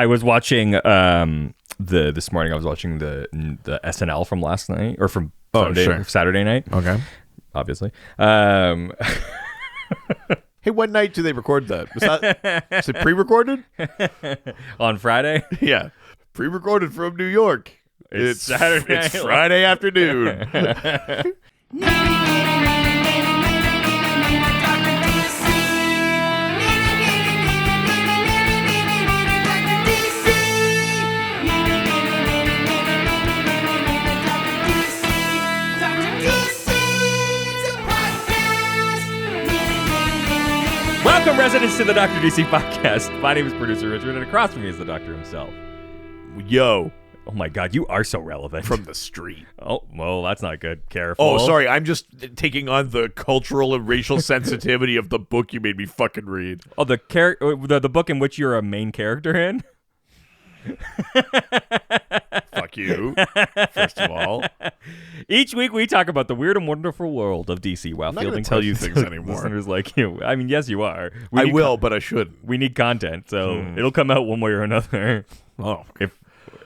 I was watching this morning. I was watching the SNL from last night or from Saturday night. Okay, obviously. Hey, what night do they record that? Is it pre-recorded? On Friday? Yeah. Pre-recorded from New York. It's Saturday. It's Friday afternoon. Welcome, residents, to the Dr. DC podcast. My name is producer Richard, and across from me is the doctor himself. Yo. Oh my God, you are so relevant. From the street. Oh, well, that's not good. Careful. Oh, sorry. I'm just taking on the cultural and racial sensitivity of the book you made me fucking read. Oh, the book in which you're a main character in? Fuck you, first of all. Each week we talk about the weird and wonderful world of DC while I'm not fielding going to tell you things anymore. Listeners like you. I mean, yes, you are. I will, but I shouldn't. We need content, so it'll come out one way or another. Oh.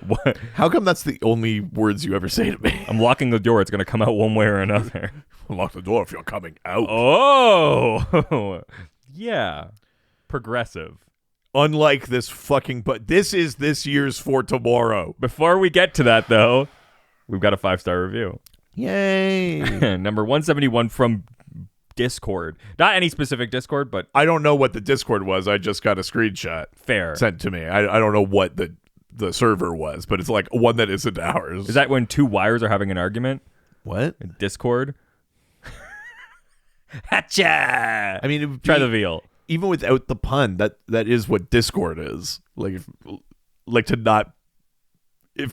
What? How come that's the only words you ever say to me? I'm locking the door. It's going to come out one way or another. Lock the door if you're coming out. Oh, yeah. Progressive. Unlike this but this is this year's For Tomorrow. Before we get to that, though, we've got a 5-star review. Yay. Number 171 from Discord. Not any specific Discord, but... I don't know what the Discord was. I just got a screenshot. Fair. Sent to me. I don't know what the server was, but it's like one that isn't ours. Is that when two wires are having an argument? What? In Discord? Hatcha! I mean, try the veal. Even without the pun, that is what Discord is. If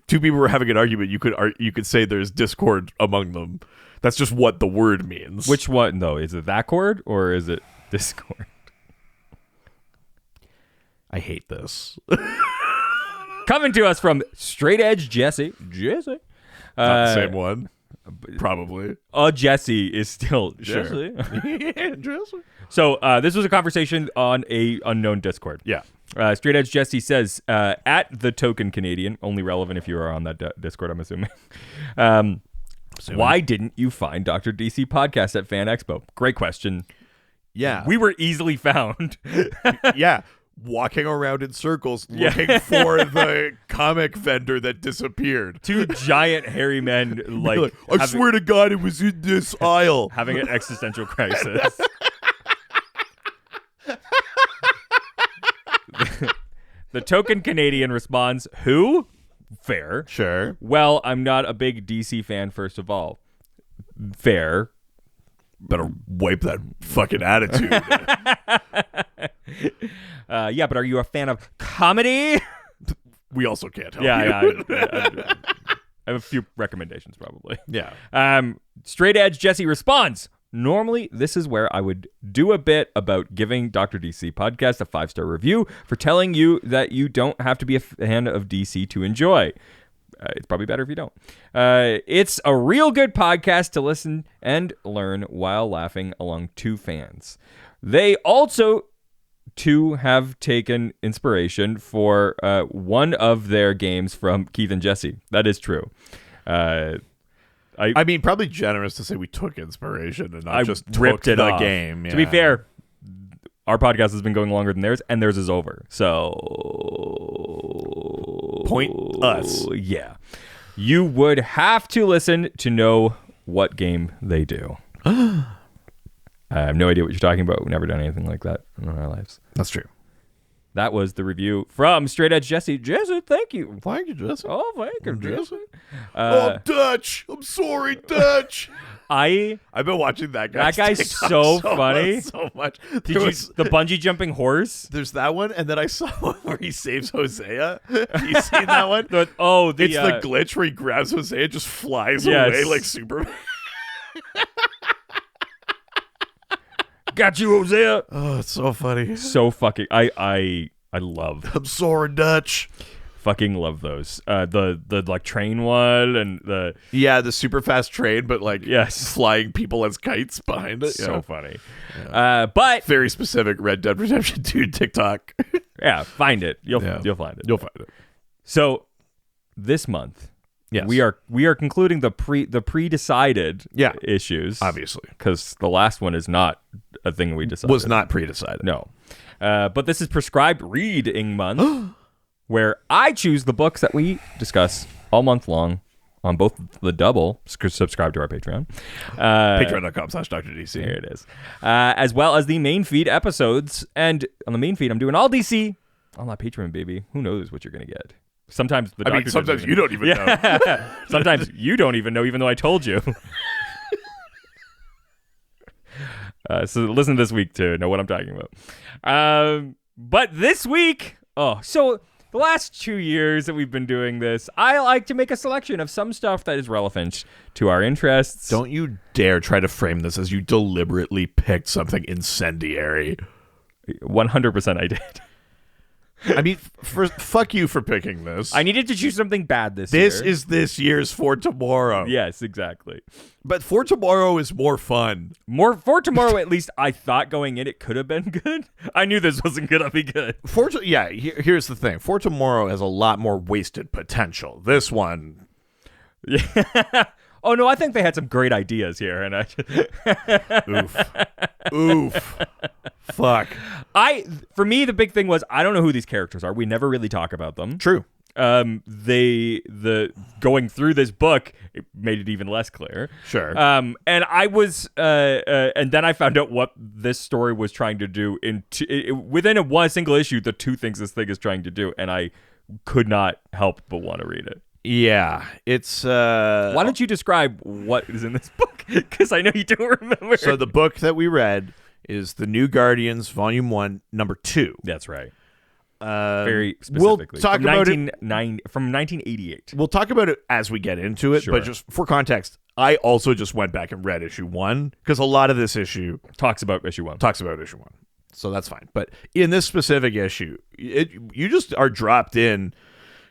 two people were having an argument, you could say there's discord among them. That's just what the word means. Which one, though? Is it that chord or is it Discord? I hate this. Coming to us from Straight Edge Jesse. Not the same one. Probably. Jesse is still Jesse. Sure. Jesse. So this was a conversation on a unknown Discord. Yeah. Straight Edge Jesse says, at the token Canadian, only relevant if you are on that Discord, I'm assuming. Why didn't you find Dr. DC podcast at Fan Expo? Great question. Yeah. We were easily found. Yeah. Walking around in circles looking for the comic vendor that disappeared. Two giant hairy men I swear to God it was in this aisle. Having an existential crisis. The token Canadian responds, who? Fair. Sure. Well, I'm not a big DC fan, first of all. Fair. Better wipe that fucking attitude. Yeah, but are you a fan of comedy? We also can't help you. I have a few recommendations, probably. Yeah. Straight Edge Jesse responds, normally, this is where I would do a bit about giving Dr. DC podcast a 5-star review for telling you that you don't have to be a fan of DC to enjoy. It's probably better if you don't. It's a real good podcast to listen and learn while laughing along two fans. They also, too, have taken inspiration for one of their games from Keith and Jesse. That is true. I mean, probably generous to say we took inspiration and not just ripped took it the off. game. Yeah. To be fair, our podcast has been going longer than theirs, and theirs is over. So, point us. Yeah. You would have to listen to know what game they do. I have no idea what you're talking about. We've never done anything like that in our lives. That's true. That was the review from Straight Edge Jesse. Jesse, thank you. Thank you, Jesse. Oh, thank you, Jesse. Dutch. I'm sorry, Dutch. I've been watching that guy. That guy's so funny. So much. The bungee jumping horse? There's that one, and then I saw one where he saves Hosea. Have you seen that one? It's the glitch where he grabs Hosea, just flies away like Superman. Got you, Hosea. Oh, it's so funny. So fucking I love. I'm sorry, Dutch. Fucking love those. The like train one and the the super fast train, but like yes, flying people as kites behind it. So funny. But very specific Red Dead Redemption 2 TikTok. Yeah, find it. You'll find it. You'll find it. So this month, yes, we are concluding the pre-decided issues, obviously, because the last one is not a thing we decided. Was not pre-decided. No, but this is Prescribed REIDing Month, where I choose the books that we discuss all month long on both the double. Subscribe to our Patreon, patreon.com/DrDC. Here it is, as well as the main feed episodes. And on the main feed, I'm doing all DC. On my Patreon, baby. Who knows what you're gonna get? Sometimes the doctor sometimes you don't even know. Sometimes you don't even know, even though I told you. So listen this week to know what I'm talking about. But this week, so the last 2 years that we've been doing this, I like to make a selection of some stuff that is relevant to our interests. Don't you dare try to frame this as you deliberately picked something incendiary. 100% I did. I mean, fuck you for picking this. I needed to choose something bad this year. This is this year's For Tomorrow. Yes, exactly. But For Tomorrow is more fun. For Tomorrow, at least I thought going in it could have been good. I knew this wasn't going to be good. Here's the thing. For Tomorrow has a lot more wasted potential. This one... Yeah. Oh, no, I think they had some great ideas here. And Oof. Fuck. For me, the big thing was I don't know who these characters are. We never really talk about them. True. Going through this book, it made it even less clear. Sure. And I was, and then I found out what this story was trying to do within a single issue. The two things this thing is trying to do, and I could not help but want to read it. Yeah, it's... Why don't you describe what is in this book? Because I know you don't remember. So the book that we read is The New Guardians, Volume 1, Number 2. That's right. Very specifically. We'll talk about it from 1988. We'll talk about it as we get into it, Sure. but just for context, I also just went back and read issue 1, because a lot of this issue... Talks about issue 1. So that's fine. But in this specific issue, you just are dropped in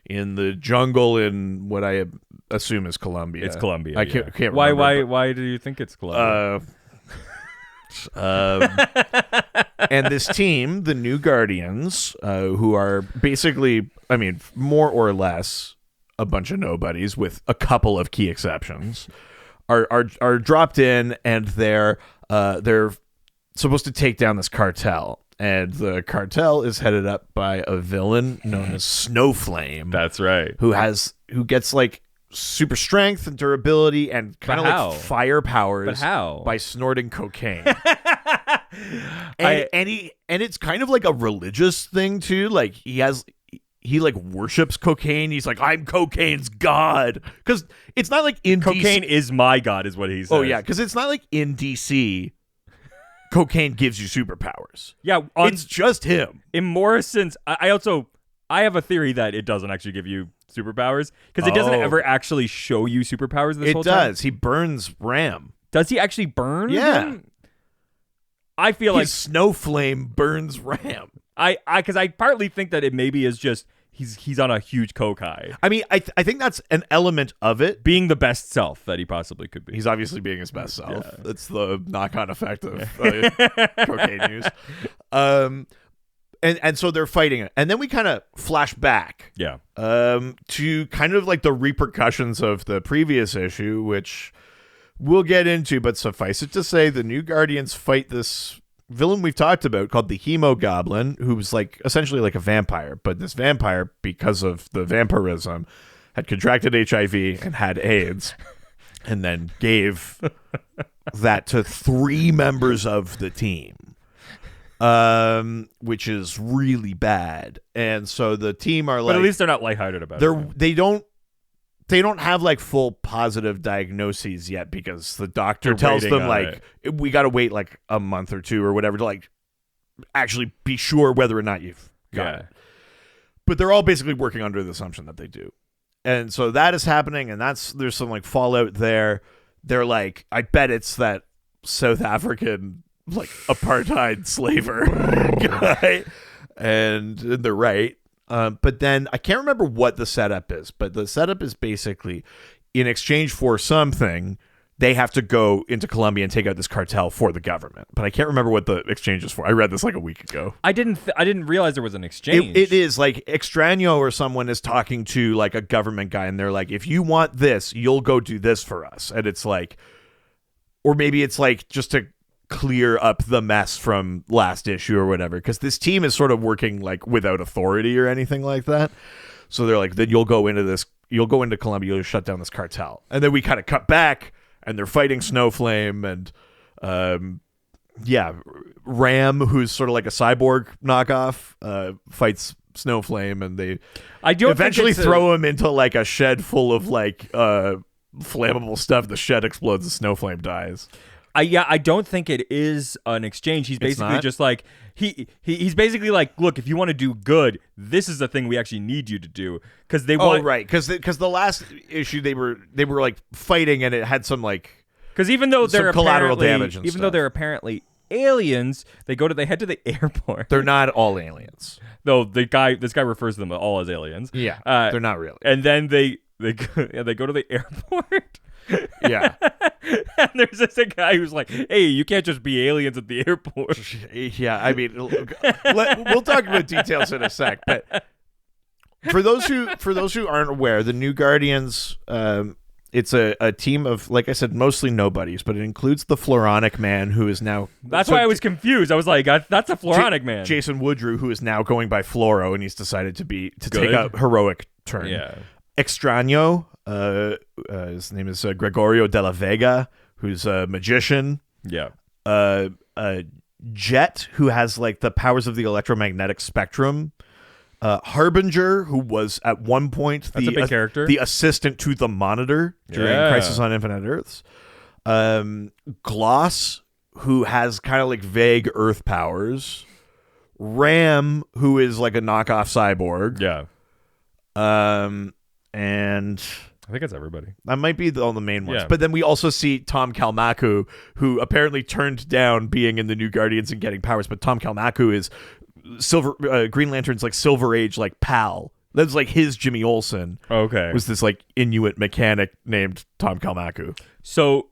the jungle in what I assume is Colombia. It's Colombia. I can't remember. Why do you think it's Colombia? And this team, the New Guardians, who are basically, I mean, more or less a bunch of nobodies with a couple of key exceptions, are dropped in, and they're supposed to take down this cartel. And the cartel is headed up by a villain known as Snowflame. That's right. Who gets like super strength and durability and kind of like fire powers. But how? By snorting cocaine. and it's kind of like a religious thing too. Like he like worships cocaine. He's like, I'm cocaine's god. Because it's not like in cocaine DC. Is my god, is what he says. Oh yeah, because it's not like in DC. Cocaine gives you superpowers. Yeah, it's just him. In Morrison's, I have a theory that it doesn't actually give you superpowers because it doesn't ever actually show you superpowers this whole time. It does. He burns Ram. Does he actually burn? Yeah. him? I feel like Snowflame burns Ram. Because I partly think that it maybe is just he's on a huge coke high. I mean, I think that's an element of it. Being the best self that he possibly could be. He's obviously being his best self. Yeah. That's the knock-on effect of cocaine use. And so they're fighting it. And then we kind of flash back to kind of like the repercussions of the previous issue, which we'll get into, but suffice it to say, the New Guardians fight this villain we've talked about called the Hemogoblin, who's like essentially like a vampire. But this vampire, because of the vampirism, had contracted HIV and had AIDS, and then gave that to 3 members of the team, which is really bad. And so the team are like, but at least they're not lighthearted about it. They don't have like full positive diagnoses yet because the doctor tells them like we got to wait like a month or 2 or whatever to like actually be sure whether or not you've got it. But they're all basically working under the assumption that they do. And so that is happening, and there's some like fallout there. They're like, I bet it's that South African like apartheid slaver guy. And they're right. But then I can't remember what the setup is, but the setup is basically in exchange for something, they have to go into Colombia and take out this cartel for the government. But I can't remember what the exchange is for. I read this like a week ago. I didn't realize there was an exchange. It is like Extraño or someone is talking to like a government guy, and they're like, if you want this, you'll go do this for us. And it's like, or maybe it's like just to clear up the mess from last issue or whatever, because this team is sort of working like without authority or anything like that. So they're like, then you'll go into Colombia, you'll shut down this cartel. And then we kind of cut back, and they're fighting Snowflame, and Ram, who's sort of like a cyborg knockoff, fights Snowflame, and they eventually throw him into like a shed full of like flammable stuff. The shed explodes, and Snowflame dies. I don't think it is an exchange. He's basically just like he's basically like, look, if you want to do good, this is the thing we actually need you to do, because they want. Oh, right, because the last issue they were like fighting, and it had some like, because even though they're collateral damage, and even stuff. though they're apparently aliens, they head to the airport. They're not all aliens. No, this guy refers to them all as aliens. Yeah, they're not really. And then they go to the airport. Yeah. And there's this guy who's like, hey, you can't just be aliens at the airport. Yeah, I mean, we'll talk about details in a sec, but for those who aren't aware, the New Guardians, it's a team of, like I said, mostly nobodies, but it includes the Floronic Man, who is now... That's why I was confused. I was like, that's a Floronic Man. Jason Woodrue, who is now going by Floro, and he's decided to take a heroic turn. Yeah. Extraño, his name is Gregorio De La Vega, who's a magician. Yeah. Jet, who has like the powers of the electromagnetic spectrum. Harbinger, who was at one point a big character, the assistant to the Monitor during Crisis on Infinite Earths. Gloss, who has kind of like vague Earth powers. Ram, who is like a knockoff cyborg. Yeah. And I think it's everybody. That might be all the main ones. Yeah. But then we also see Tom Kalmaku, who apparently turned down being in the New Guardians and getting powers. But Tom Kalmaku is Green Lantern's like Silver Age like pal. That's like his Jimmy Olsen. Okay. Was this like Inuit mechanic named Tom Kalmaku. So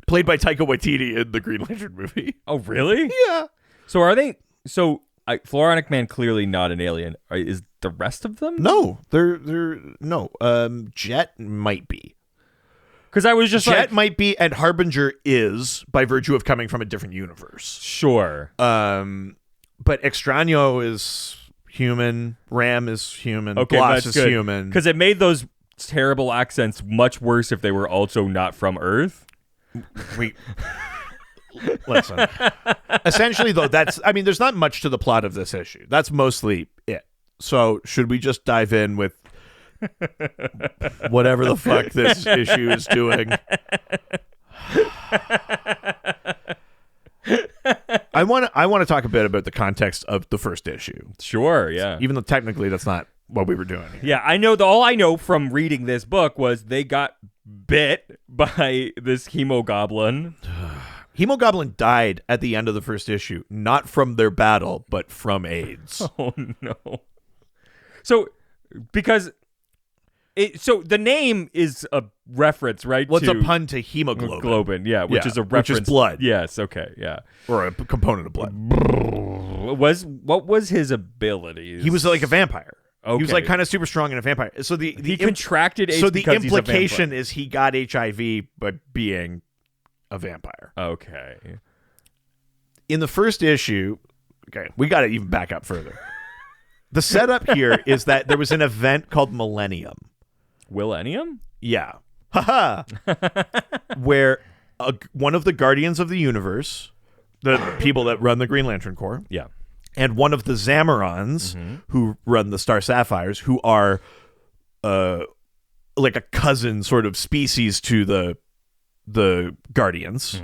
played by Taika Waititi in the Green Lantern movie. Oh, really? Yeah. So are they? So Floronic Man clearly not an alien. Is the rest of them? No, they're no. Jet might be. Because I was just Jet might be, and Harbinger is by virtue of coming from a different universe. Sure. But Extraño is human. Ram is human. Okay, Gloss that's is good. human. Because it made those terrible accents much worse if they were also not from Earth. Listen. Essentially, though, there's not much to the plot of this issue. That's mostly it. So, should we just dive in with whatever the fuck this issue is doing? I want to talk a bit about the context of the first issue. Sure, yeah. Even though technically that's not what we were doing here. Yeah, I know. All I know from reading this book was they got bit by this Hemogoblin. Hemogoblin died at the end of the first issue, not from their battle, but from AIDS. Oh no! So, because so the name is a reference, right? Well, it's a pun to hemoglobin. Which is a reference. Which is blood. Yes. Okay. Yeah. Or a component of blood. What was his abilities? He was like a vampire. Okay. He was like kind of super strong and a vampire. So he contracted AIDS. So the because implication is he got HIV by being a vampire. Okay. In the first issue, okay, we got to even back up further. The setup here is that there was an event called Millennium. Millennium? Yeah. Haha. Where one of the Guardians of the Universe, the people that run the Green Lantern Corps, yeah, and one of the Zamorons who run the Star Sapphires, who are like a cousin sort of species to the Guardians.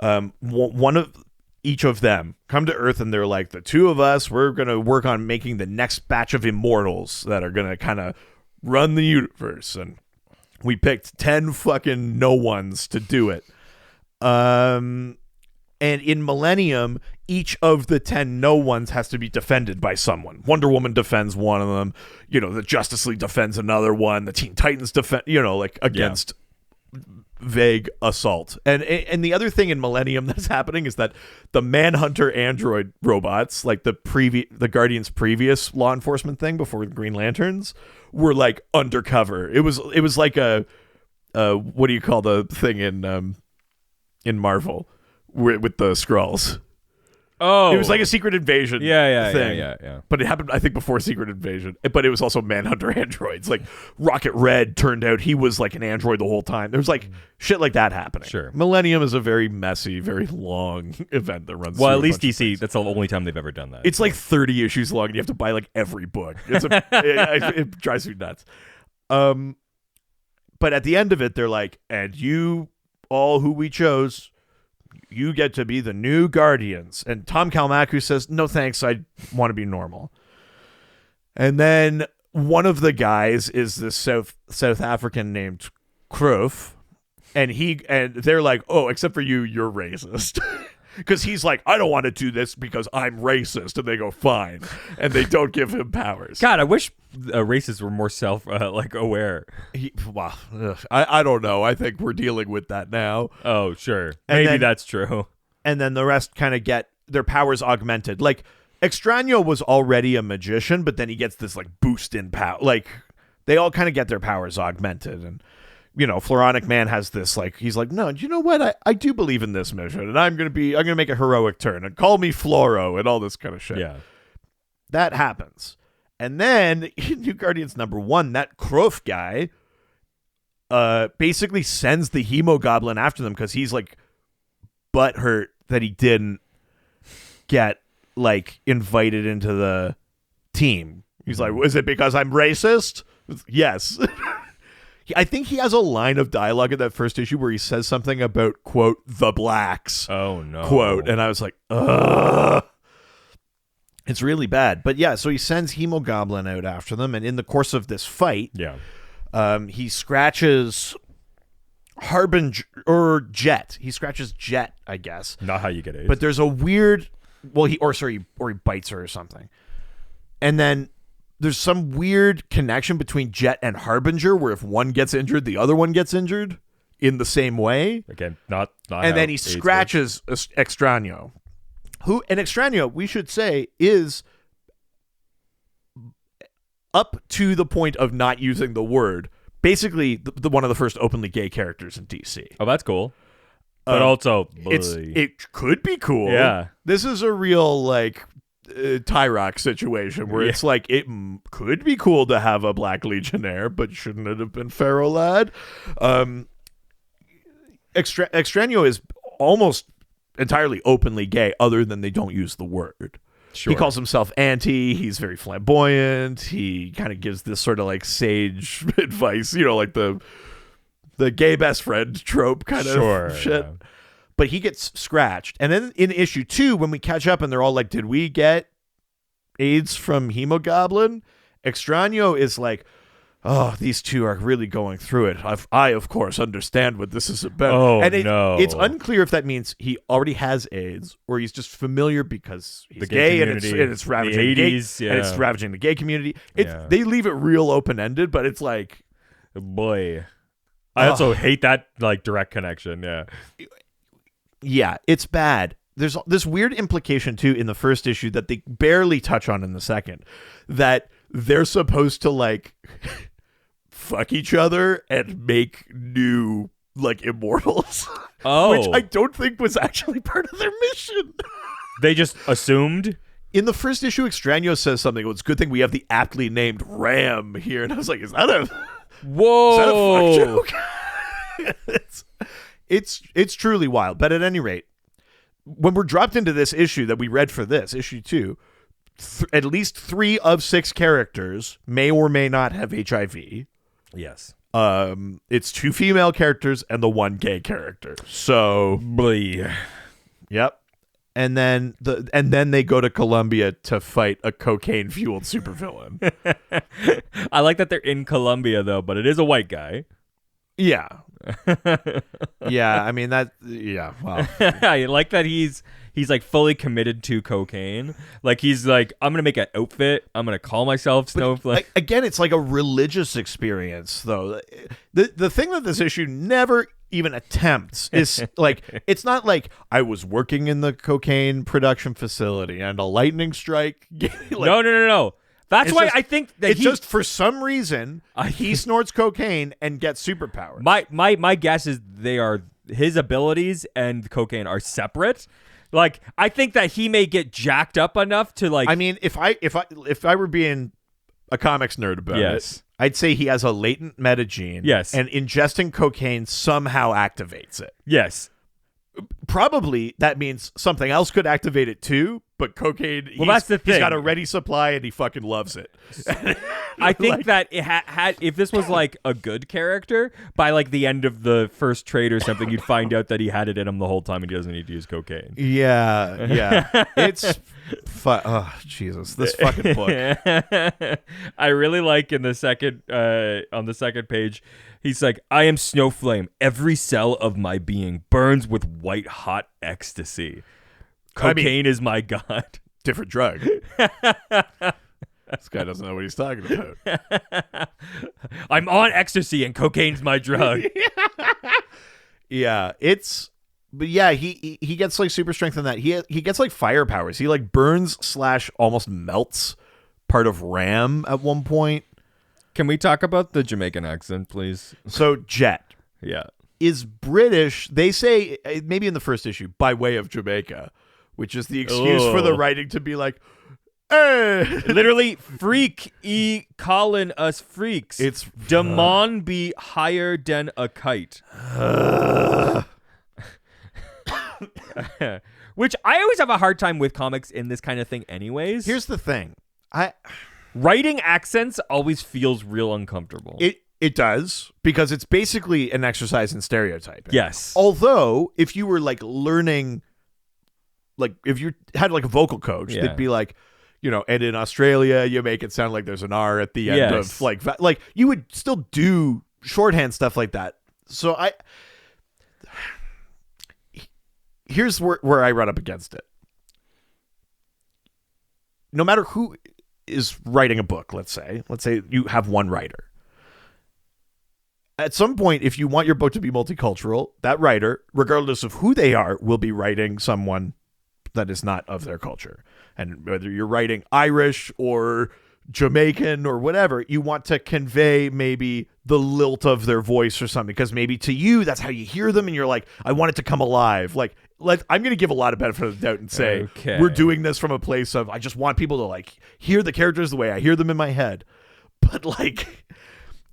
One of each of them come to Earth, and they're like, the two of us, we're going to work on making the next batch of immortals that are going to kind of run the universe. And we picked 10 fucking no ones to do it. And in Millennium, each of the 10 no ones has to be defended by someone. Wonder Woman defends one of them. The Justice League defends another one. The Teen Titans defend, against vague assault. And the other thing in Millennium that's happening is that the Manhunter android robots, like the Guardians' previous law enforcement thing before the Green Lanterns, were like undercover. It was like a what do you call the thing in Marvel with the Skrulls? Oh, it was like a Secret Invasion thing. Yeah. But it happened, I think, before Secret Invasion. But it was also Manhunter androids. Like Rocket Red turned out he was like an android the whole time. There was like shit like that happening. Sure. Millennium is a very messy, very long event that runs. Well, at least DC, that's the only time they've ever done that. It's like 30 issues long, and you have to buy like every book. It drives me nuts. But at the end of it, they're like, and you all who we chose, you get to be the new Guardians. And Tom Kalmaku says, no thanks, I want to be normal. And then one of the guys is this South African named Kroof, and they're like, oh, except for you, you're racist. Because he's like, I don't want to do this because I'm racist. And they go, fine. And they don't give him powers. God, I wish racists were more aware. I don't know. I think we're dealing with that now. Oh, sure. Maybe that's true. And then the rest kind of get their powers augmented. Like, Extraño was already a magician, but then he gets this, like, boost in power. Like, they all kind of get their powers augmented. And Floronic Man has this, like, he's like, no, you know what? I do believe in this mission, and I'm going to make a heroic turn, and call me Floro, and all this kind of shit. Yeah. That happens. And then, in New Guardians #1, that Kroof guy basically sends the Hemogoblin after them, because he's, like, butthurt that he didn't get, like, invited into the team. He's like, is it because I'm racist? Yes. I think he has a line of dialogue in that first issue where he says something about, quote, the blacks. Oh, no. Quote. And I was like, ugh. It's really bad. But yeah, so he sends Hemogoblin out after them. And in the course of this fight, he scratches Harbinger or Jet. He scratches Jet, I guess. Not how you get AIDS. But there's a weird, he bites her or something. And then there's some weird connection between Jet and Harbinger where if one gets injured, the other one gets injured in the same way. Again, not and then he scratches Extraño. And Extraño, we should say, is up to the point of not using the word. Basically, the one of the first openly gay characters in DC. Oh, that's cool. But also, it could be cool. Yeah. This is a real, like, Tyrock situation where it's like it could be cool to have a black legionnaire, but shouldn't it have been Pharaoh Lad? Extraño is almost entirely openly gay, other than they don't use the word. Sure. He calls himself Auntie. He's very flamboyant. He kind of gives this sort of like sage advice, like the gay best friend trope kind of shit. Yeah. But he gets scratched. And then in issue 2, when we catch up and they're all like, did we get AIDS from Hemogoblin? Extraño is like, oh, these two are really going through it. I of course, understand what this is about. Oh, and no. It's unclear if that means he already has AIDS or he's just familiar because he's gay and it's ravaging the 80s, and it's ravaging the gay community. They leave it real open-ended, but it's like... Boy. I also hate that like direct connection, yeah. Yeah, it's bad. There's this weird implication, too, in the first issue that they barely touch on in the second, that they're supposed to, like, fuck each other and make new, like, immortals. Oh. Which I don't think was actually part of their mission. They just assumed? In the first issue, Extraño says something. Well, it's a good thing we have the aptly named Ram here. And I was like, is that a... Whoa. Is that a fuck joke? It's truly wild. But at any rate, when we're dropped into this issue that we read for this, issue 2, at least 3 of 6 characters may or may not have HIV. Yes. It's 2 female characters and the 1 gay character. So, yep. And then they go to Colombia to fight a cocaine-fueled supervillain. I like that they're in Colombia though, but it is a white guy. Yeah. Yeah, I mean that. Yeah, wow. I like that he's he's like fully committed to cocaine. Like he's like, I'm gonna make an outfit. I'm gonna call myself Snowflake. Again, it's like a religious experience, though. The thing that this issue never even attempts is like, it's not like I was working in the cocaine production facility and a lightning strike. Like, No. That's why I think that it's just for some reason he snorts cocaine and gets superpowers. My guess is they are his abilities and cocaine are separate. Like I think that he may get jacked up enough to like. I mean, if I were being a comics nerd about it, I'd say he has a latent metagene. Yes. And ingesting cocaine somehow activates it. Yes. Probably that means something else could activate it too, but cocaine, that's the thing. He's got a ready supply and he fucking loves it. I think that it had if this was like a good character, by like the end of the first trade or something, you'd find out that he had it in him the whole time and he doesn't need to use cocaine. Yeah. It's oh Jesus, this fucking book. I really like in the second on the second page, he's like, I am Snowflame. Every cell of my being burns with white hot ecstasy. Cocaine is my god. Different drug. This guy doesn't know what he's talking about. I'm on ecstasy and cocaine's my drug. Yeah, but yeah, he gets like super strength in that. He gets like fire powers. He like burns / almost melts part of Ram at one point. Can we talk about the Jamaican accent, please? So Jet, is British. They say maybe in the first issue by way of Jamaica, which is the excuse for the writing to be like, hey, literally freak calling us freaks. It's Demon be higher than a kite. Which I always have a hard time with comics in this kind of thing anyways. Here's the thing. Writing accents always feels real uncomfortable. It does, because it's basically an exercise in stereotyping. Yes. Although, if you were like learning, like if you had like a vocal coach, they'd be like, and in Australia, you make it sound like there's an R at the end of like you would still do shorthand stuff like that. So here's where I run up against it. No matter who is writing a book, let's say you have one writer. At some point, if you want your book to be multicultural, that writer, regardless of who they are, will be writing someone that is not of their culture. And whether you're writing Irish or Jamaican or whatever, you want to convey maybe the lilt of their voice or something, because maybe to you, that's how you hear them. And you're like, I want it to come alive. Like I'm going to give a lot of benefit of the doubt and say, we're doing this from a place of, I just want people to like hear the characters the way I hear them in my head. But like,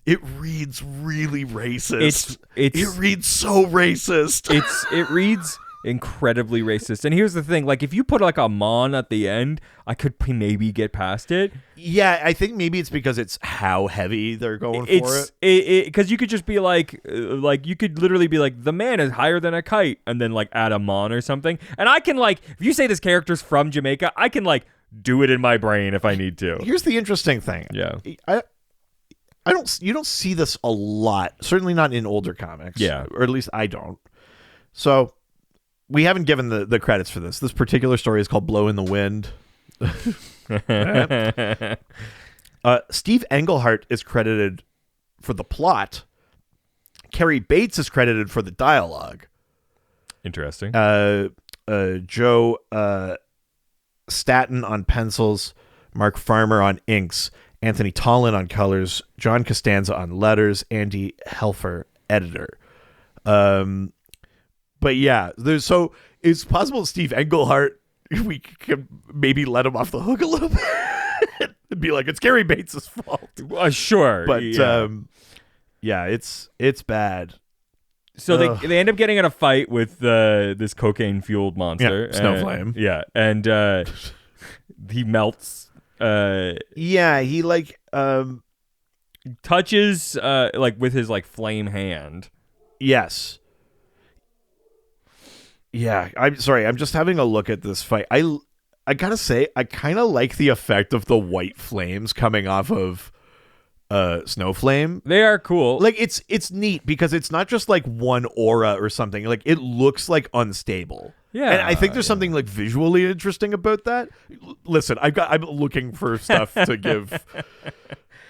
it reads really racist. It reads so racist. It reads incredibly racist. And here's the thing, like if you put like a mon at the end, I could maybe get past it. Yeah, I think maybe it's because it's how heavy they're going for it. Because you could just be like you could literally be like, the man is higher than a kite, and then like add a mon or something. And I can like, if you say this character's from Jamaica, I can like do it in my brain if I need to. Here's the interesting thing. Yeah. You don't see this a lot, certainly not in older comics. Yeah. Or at least I don't. So we haven't given the credits for this. This particular story is called Blow in the Wind. Steve Englehart is credited for the plot. Carrie Bates is credited for the dialogue. Interesting. Joe Staton on pencils, Mark Farmer on inks, Anthony Tollin on colors, John Costanza on letters, Andy Helfer editor. But yeah, it's possible Steve Englehart, we can maybe let him off the hook a little bit and be like, it's Carrie Bates' fault. Sure. But yeah, it's bad. So they end up getting in a fight with this cocaine-fueled monster. Yeah, Snowflame. And he melts. He like touches like with his like flame hand. Yes. Yeah, I'm sorry. I'm just having a look at this fight. I gotta say, I kind of like the effect of the white flames coming off of Snowflame. They are cool. Like it's neat because it's not just like one aura or something. Like it looks like unstable. Yeah, and I think there's something like visually interesting about that. Listen, I'm looking for stuff to give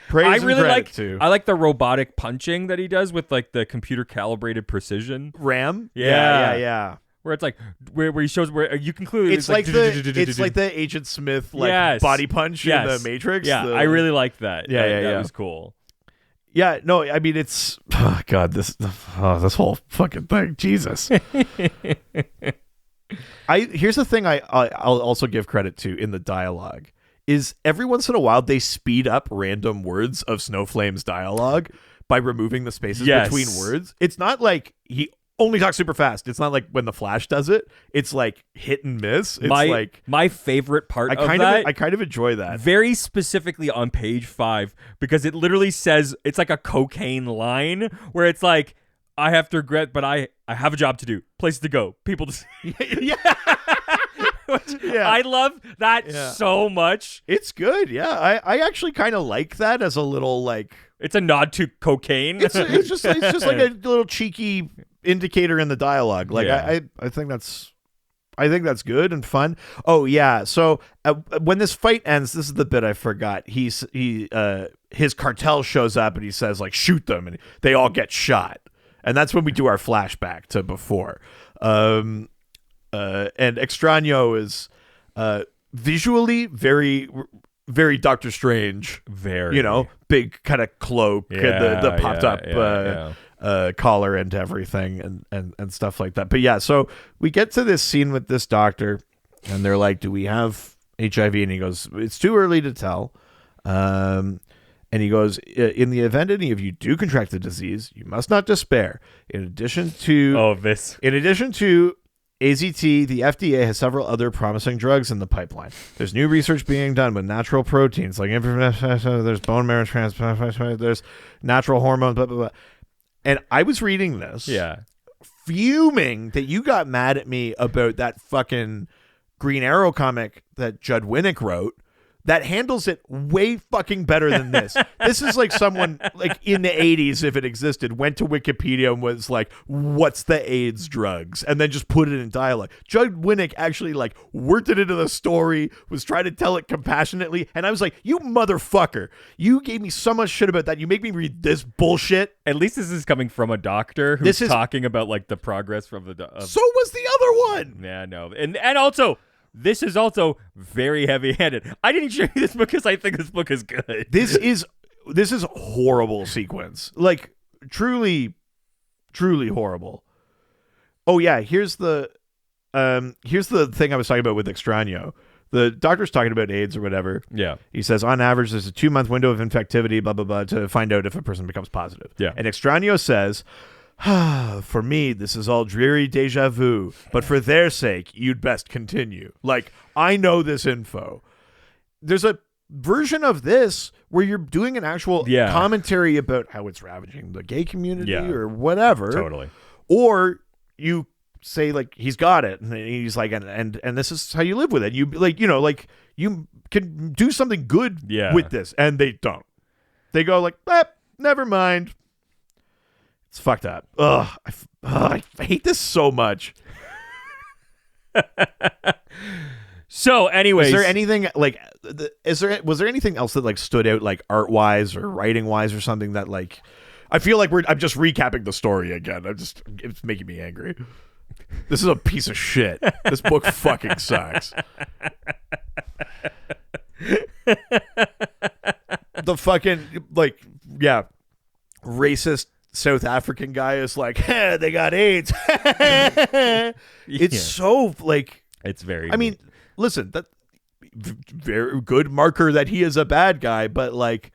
praise and credit to. I like the robotic punching that he does with like the computer calibrated precision. Ram? Yeah. Where it's like where he shows where you can clearly it's like the Agent Smith body punch in the Matrix. Yeah, I really liked that. Yeah, that was cool. Yeah, no, I mean it's this whole fucking thing, Jesus. Here's the thing I'll also give credit to in the dialogue is every once in a while they speed up random words of Snowflame's dialogue by removing the spaces between words. It's not like he only talks super fast. It's not like when the Flash does it. It's like hit and miss. It's my favorite part I kind of enjoy that. Very specifically on page 5 because it literally says it's like a cocaine line where it's like I have to regret, but I have a job to do, places to go, people to see. I love that so much. It's good. Yeah, I actually kind of like that as a little like. It's a nod to cocaine. It's just like a little cheeky indicator in the dialogue. Like I think that's good and fun. Oh yeah. So when this fight ends, this is the bit I forgot. His cartel shows up and he says like shoot them, and they all get shot. And that's when we do our flashback to before. And Extraño is visually very, very Doctor Strange. Very. Big kind of cloak and the popped up collar and everything and stuff like that. But yeah, so we get to this scene with this doctor and they're like, do we have HIV? And he goes, it's too early to tell. And he goes, in the event any of you do contract the disease, you must not despair. In addition to AZT, the FDA has several other promising drugs in the pipeline. There's new research being done with natural proteins, like there's bone marrow transplant, there's natural hormones, blah, blah, blah. And I was reading this, fuming that you got mad at me about that fucking Green Arrow comic that Judd Winnick wrote that handles it way fucking better than this. This is like someone like in the 80s, if it existed, went to Wikipedia and was like, what's the AIDS drugs? And then just put it in dialogue. Judd Winnick actually like worked it into the story, was trying to tell it compassionately. And I was like, you motherfucker, you gave me so much shit about that. You make me read this bullshit. At least this is coming from a doctor who's talking about like the progress from the... So was the other one. Yeah, no. And also... This is also very heavy-handed. I didn't show you this because I think this book is good. This is horrible sequence. Like truly, truly horrible. Oh yeah, here's the thing I was talking about with Extraño. The doctor's talking about AIDS or whatever. Yeah. He says on average there's a 2-month window of infectivity, blah blah blah, to find out if a person becomes positive. Yeah. And Extraño says, for me, this is all dreary deja vu, but for their sake, you'd best continue. Like, I know this info. There's a version of this where you're doing an actual commentary about how it's ravaging the gay community or whatever. Totally. Or you say, like, he's got it, and he's like, and this is how you live with it. You, like, you can do something good with this, and they don't. They go, like, never mind. It's fucked up. Ugh, I hate this so much. So, anyways, is there anything like? Was there anything else that like stood out, like art wise or writing wise or something that like? I feel like I'm just recapping the story again. It's making me angry. This is a piece of shit. This book fucking sucks. The fucking racist South African guy is like, hey, they got AIDS. It's so like, it's very. I mean, listen, that very good marker that he is a bad guy, but like,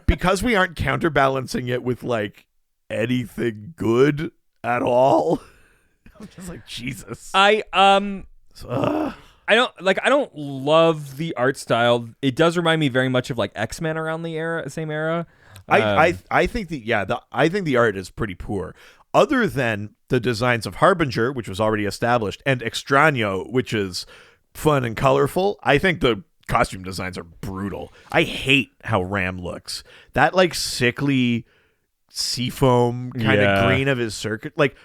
because we aren't counterbalancing it with like anything good at all. I'm just like, Jesus. I don't love the art style. It does remind me very much of like X-Men around the same era. I think the art is pretty poor. Other than the designs of Harbinger, which was already established, and Extraño, which is fun and colorful, I think the costume designs are brutal. I hate how Ram looks. That like sickly seafoam kind of green of his circuit, like.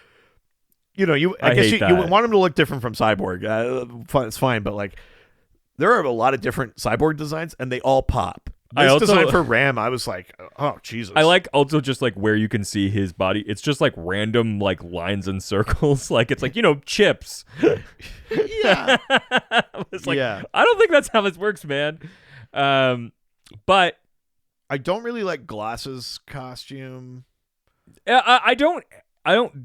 I guess you want him to look different from Cyborg. It's fine, but like, there are a lot of different Cyborg designs, and they all pop. This design for Ram, I was like, oh Jesus. I like also just like where you can see his body. It's just like random like lines and circles. Like it's like chips. Yeah. It's like, I don't think that's how this works, man. But I don't really like Glass's costume. I don't.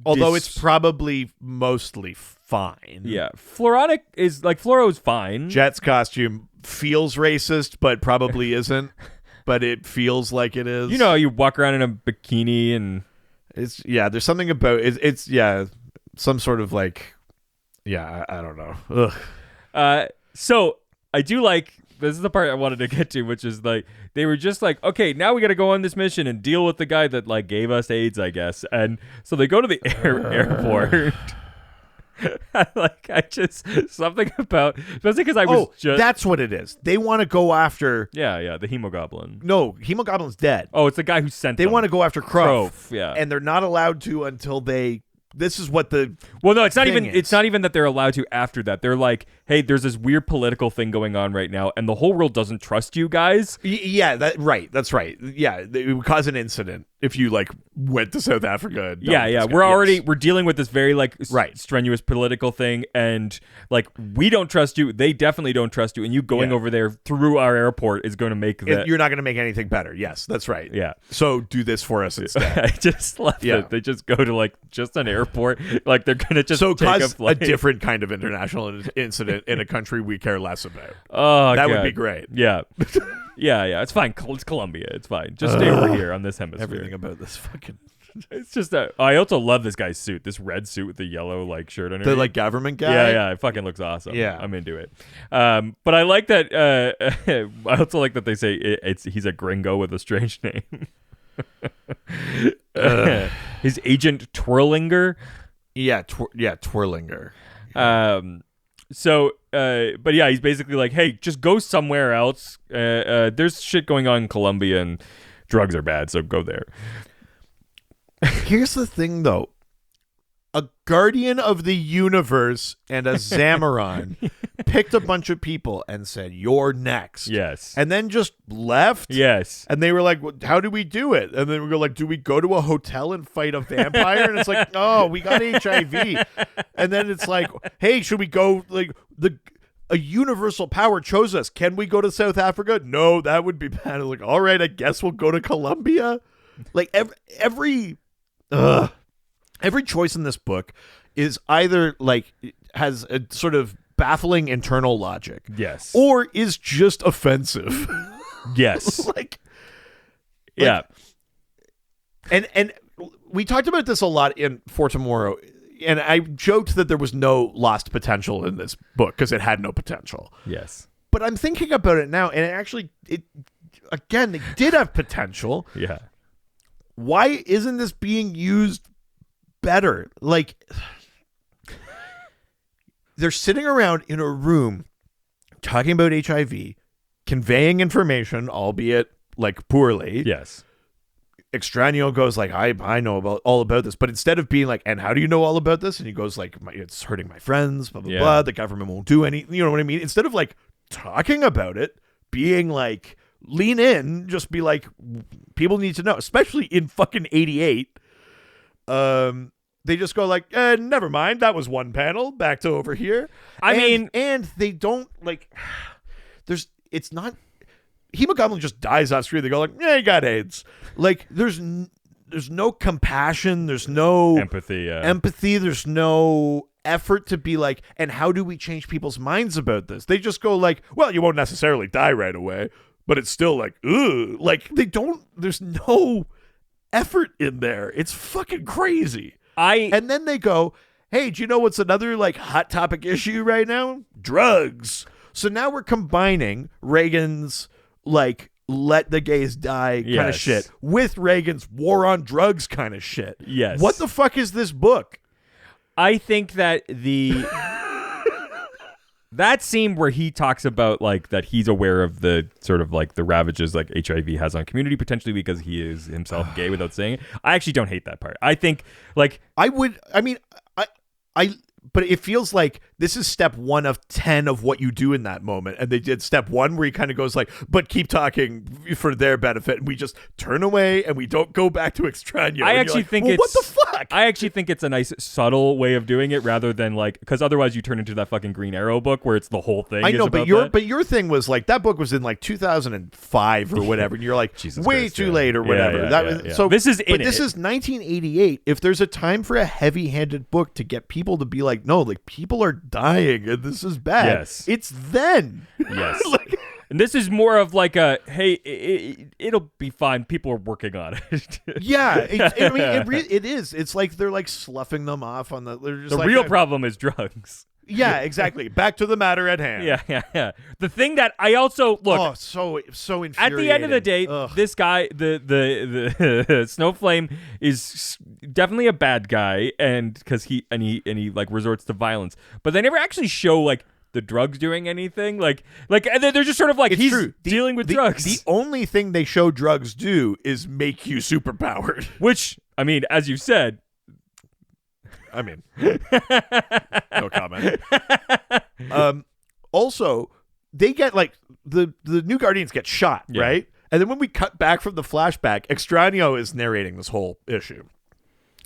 Although it's probably mostly fine. Yeah. Floronic is like Floro's fine. Jet's costume feels racist, but probably isn't. But it feels like it is. You walk around in a bikini and it's there's something about it. It's some sort of like I don't know. Ugh. So I do like. This is the part I wanted to get to, which is like they were just like, okay, now we got to go on this mission and deal with the guy that like gave us AIDS, I guess. And so they go to the airport. Something about, especially because I was that's what it is. They want to go after. Yeah, the Hemogoblin. No, Hemogoblin's dead. Oh, it's the guy who sent. They want to go after Crow. Yeah, and they're not allowed to until they. This is what the no, it's not even. It's not even that they're allowed to after that. They're like, hey, there's this weird political thing going on right now, and the whole world doesn't trust you guys. That's right. Yeah, it would cause an incident if you like went to South Africa. We're dealing with this very like strenuous political thing, and like we don't trust you. They definitely don't trust you, and you going over there through our airport is going to make that. You're not going to make anything better. Yes, that's right. Yeah. So do this for us instead. I just love it. They just go to like just an airport, like they're going to just cause a different kind of international incident in a country we care less about. Oh, that would be great. Yeah. Yeah, it's fine. It's Colombia. It's fine. Just stay over here on this hemisphere. Everything about this fucking. It's just I also love this guy's suit. This red suit with the yellow like shirt underneath. The like government guy. Yeah, it fucking looks awesome. Yeah, I'm into it. But I like that. I also like that they say he's a gringo with a strange name. His agent Twirlinger. Yeah, Twirlinger. So, but yeah, he's basically like, hey, just go somewhere else. There's shit going on in Colombia and drugs are bad, so go there. Here's the thing, though. A guardian of the universe and a Zamaron picked a bunch of people and said, you're next. Yes. And then just left. Yes. And they were like, how do we do it? And then we were like, do we go to a hotel and fight a vampire? And it's like, oh, we got HIV. And then it's like, hey, should we go like a universal power chose us. Can we go to South Africa? No, that would be bad. Like, all right, I guess we'll go to Colombia. Like every choice in this book is either like has a sort of baffling internal logic. Yes. Or is just offensive. Yes. Yeah. And we talked about this a lot in For Tomorrow, and I joked that there was no lost potential in this book because it had no potential. Yes. But I'm thinking about it now, and it did have potential. Yeah. Why isn't this being used better? Like, they're sitting around in a room talking about HIV, conveying information, albeit like poorly. Yes. Extraño goes like, I know all about this, but instead of being like, and how do you know all about this? And he goes like, it's hurting my friends, blah blah blah. The government won't do any. You know what I mean? Instead of like talking about it, being like, lean in, just be like, people need to know, especially in fucking 88. They just go like, never mind, that was one panel, back to over here. And they don't like, it's not, Hemogoblin just dies off screen. They go like, yeah, he got AIDS. Like, there's no compassion, there's no empathy, there's no effort to be like, and how do we change people's minds about this? They just go like, well, you won't necessarily die right away, but it's still like, ugh. Like, there's no effort in there. It's fucking crazy. And then they go, hey, do you know what's another like hot topic issue right now? Drugs. So now we're combining Reagan's like let the gays die kind of shit with Reagan's war on drugs kind of shit. Yes. What the fuck is this book? I think that that scene where he talks about like that he's aware of the sort of like the ravages like HIV has on community, potentially because he is himself gay without saying it. I actually don't hate that part. I think like but it feels like this is step 1 of 10 of what you do in that moment. And they did step 1 where he kind of goes like, but keep talking for their benefit. And we just turn away and we don't go back to Extraño. I actually think it's... what the fuck? I actually think it's a nice subtle way of doing it rather than like, because otherwise you turn into that fucking Green Arrow book where it's the whole thing. I know, is but about your thing was like, that book was in like 2005 or whatever. And you're like, Jesus way Christ, too late or whatever. So this is this is 1988. If there's a time for a heavy-handed book to get people to be like, no, like people are dying and this is bad. Yes. It's then. Yes. And this is more of like a, hey, it'll be fine. People are working on it. Yeah. It is. It's like they're like sloughing them off on the... They're just the like, real problem is drugs. Yeah, exactly. Back to the matter at hand. Yeah. The thing that I also look. Oh, so infuriating. At the end of the day, this guy, the Snowflame, is definitely a bad guy, and because he like resorts to violence. But they never actually show like the drugs doing anything. Like, and they're just sort of like he's dealing with drugs. The only thing they show drugs do is make you superpowered. Which, I mean, as you said. I mean, no comment. Also, they get like the new Guardians get shot, right? And then when we cut back from the flashback, Extraño is narrating this whole issue.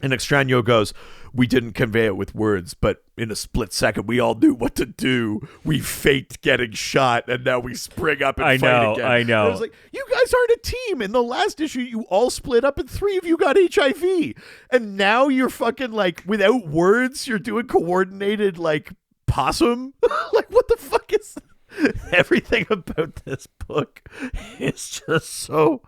And Extraño goes, we didn't convey it with words, but in a split second, we all knew what to do. We faked getting shot, and now we spring up and fight again. I know. And I was like, you guys aren't a team. In the last issue, you all split up, and 3 of you got HIV. And now you're fucking, like, without words, you're doing coordinated, like, possum? Like, what the fuck is... Everything about this book is just so...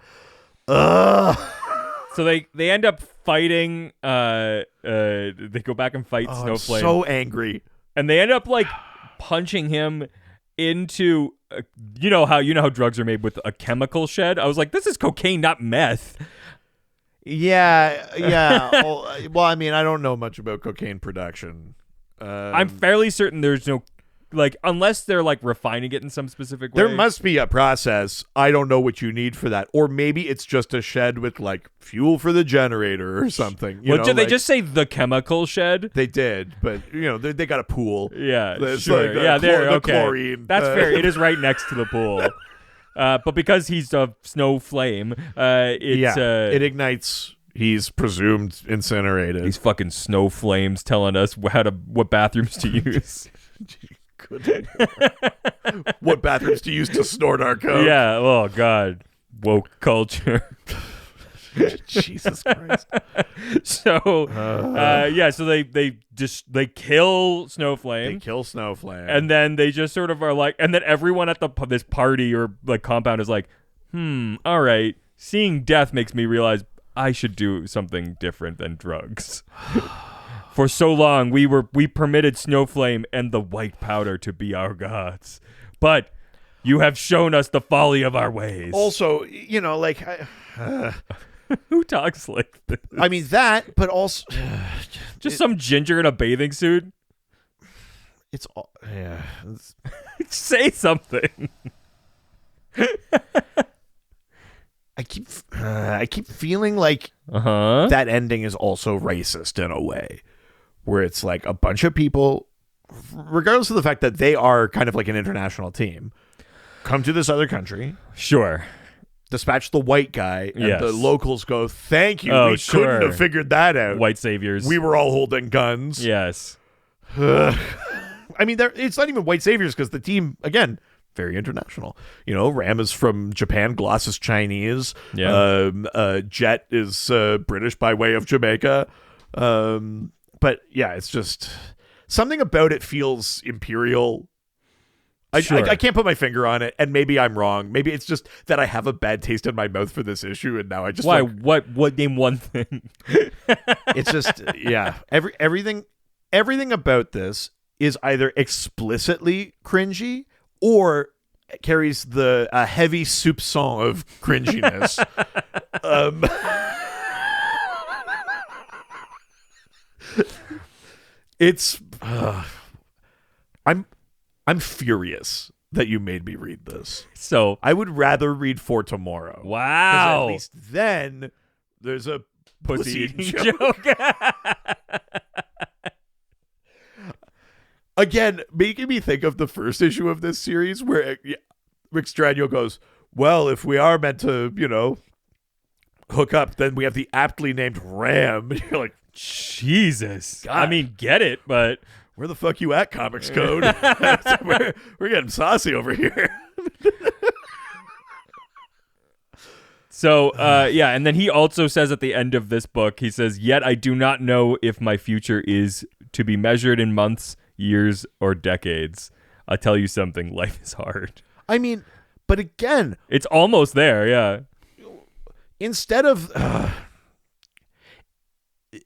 So they end up fighting. They go back and fight Snowflame. So angry, and they end up like punching him into. You know how drugs are made with a chemical shed. I was like, this is cocaine, not meth. Yeah. Well, I mean, I don't know much about cocaine production. I'm fairly certain there's no. Like, unless they're, like, refining it in some specific way. There must be a process. I don't know what you need for that. Or maybe it's just a shed with, like, fuel for the generator or something. Did they just say the chemical shed? They did, but, they got a pool. Yeah, it's sure. Like okay. Chlorine. That's fair. It is right next to the pool. But because he's a snow flame, it ignites... He's presumed incinerated. These fucking snow flames telling us what bathrooms to use. What bathrooms to use to snort our coke? Yeah. Oh God. Woke culture. Jesus Christ. So so they kill Snowflame. They kill Snowflame. And then they just sort of are like, and then everyone at this party or like compound is like, all right, seeing death makes me realize I should do something different than drugs. For so long, we permitted Snowflame and the white powder to be our gods, but you have shown us the folly of our ways. Also, who talks like this? I mean that, but also just some ginger in a bathing suit. It's all Say something. I keep feeling like that ending is also racist in a way. Where it's like a bunch of people, regardless of the fact that they are kind of like an international team, come to this other country. Sure. Dispatch the white guy, and the locals go, thank you. We couldn't have figured that out. White saviors. We were all holding guns. Yes. I mean, it's not even white saviors because the team, again, very international. Ram is from Japan, Gloss is Chinese. Yeah. Jet is British by way of Jamaica. But yeah, it's just something about it feels imperial. I can't put my finger on it, and maybe I'm wrong. Maybe it's just that I have a bad taste in my mouth for this issue, and now I just what name one thing? It's just everything about this is either explicitly cringy or carries the heavy soupçon of cringiness. It's I'm furious that you made me read this. So I would rather read For Tomorrow. Wow. At least then there's a pussy joke. Again, making me think of the first issue of this series where Rick Strano goes, well, if we are meant to, hook up, then we have the aptly named Ram. You're like, Jesus. God. I mean, get it, but where the fuck you at, Comics Code? we're getting saucy over here. So, and then he also says at the end of this book, he says, yet I do not know if my future is to be measured in months, years, or decades. I'll tell you something, life is hard. I mean, but again, it's almost there, yeah. Instead of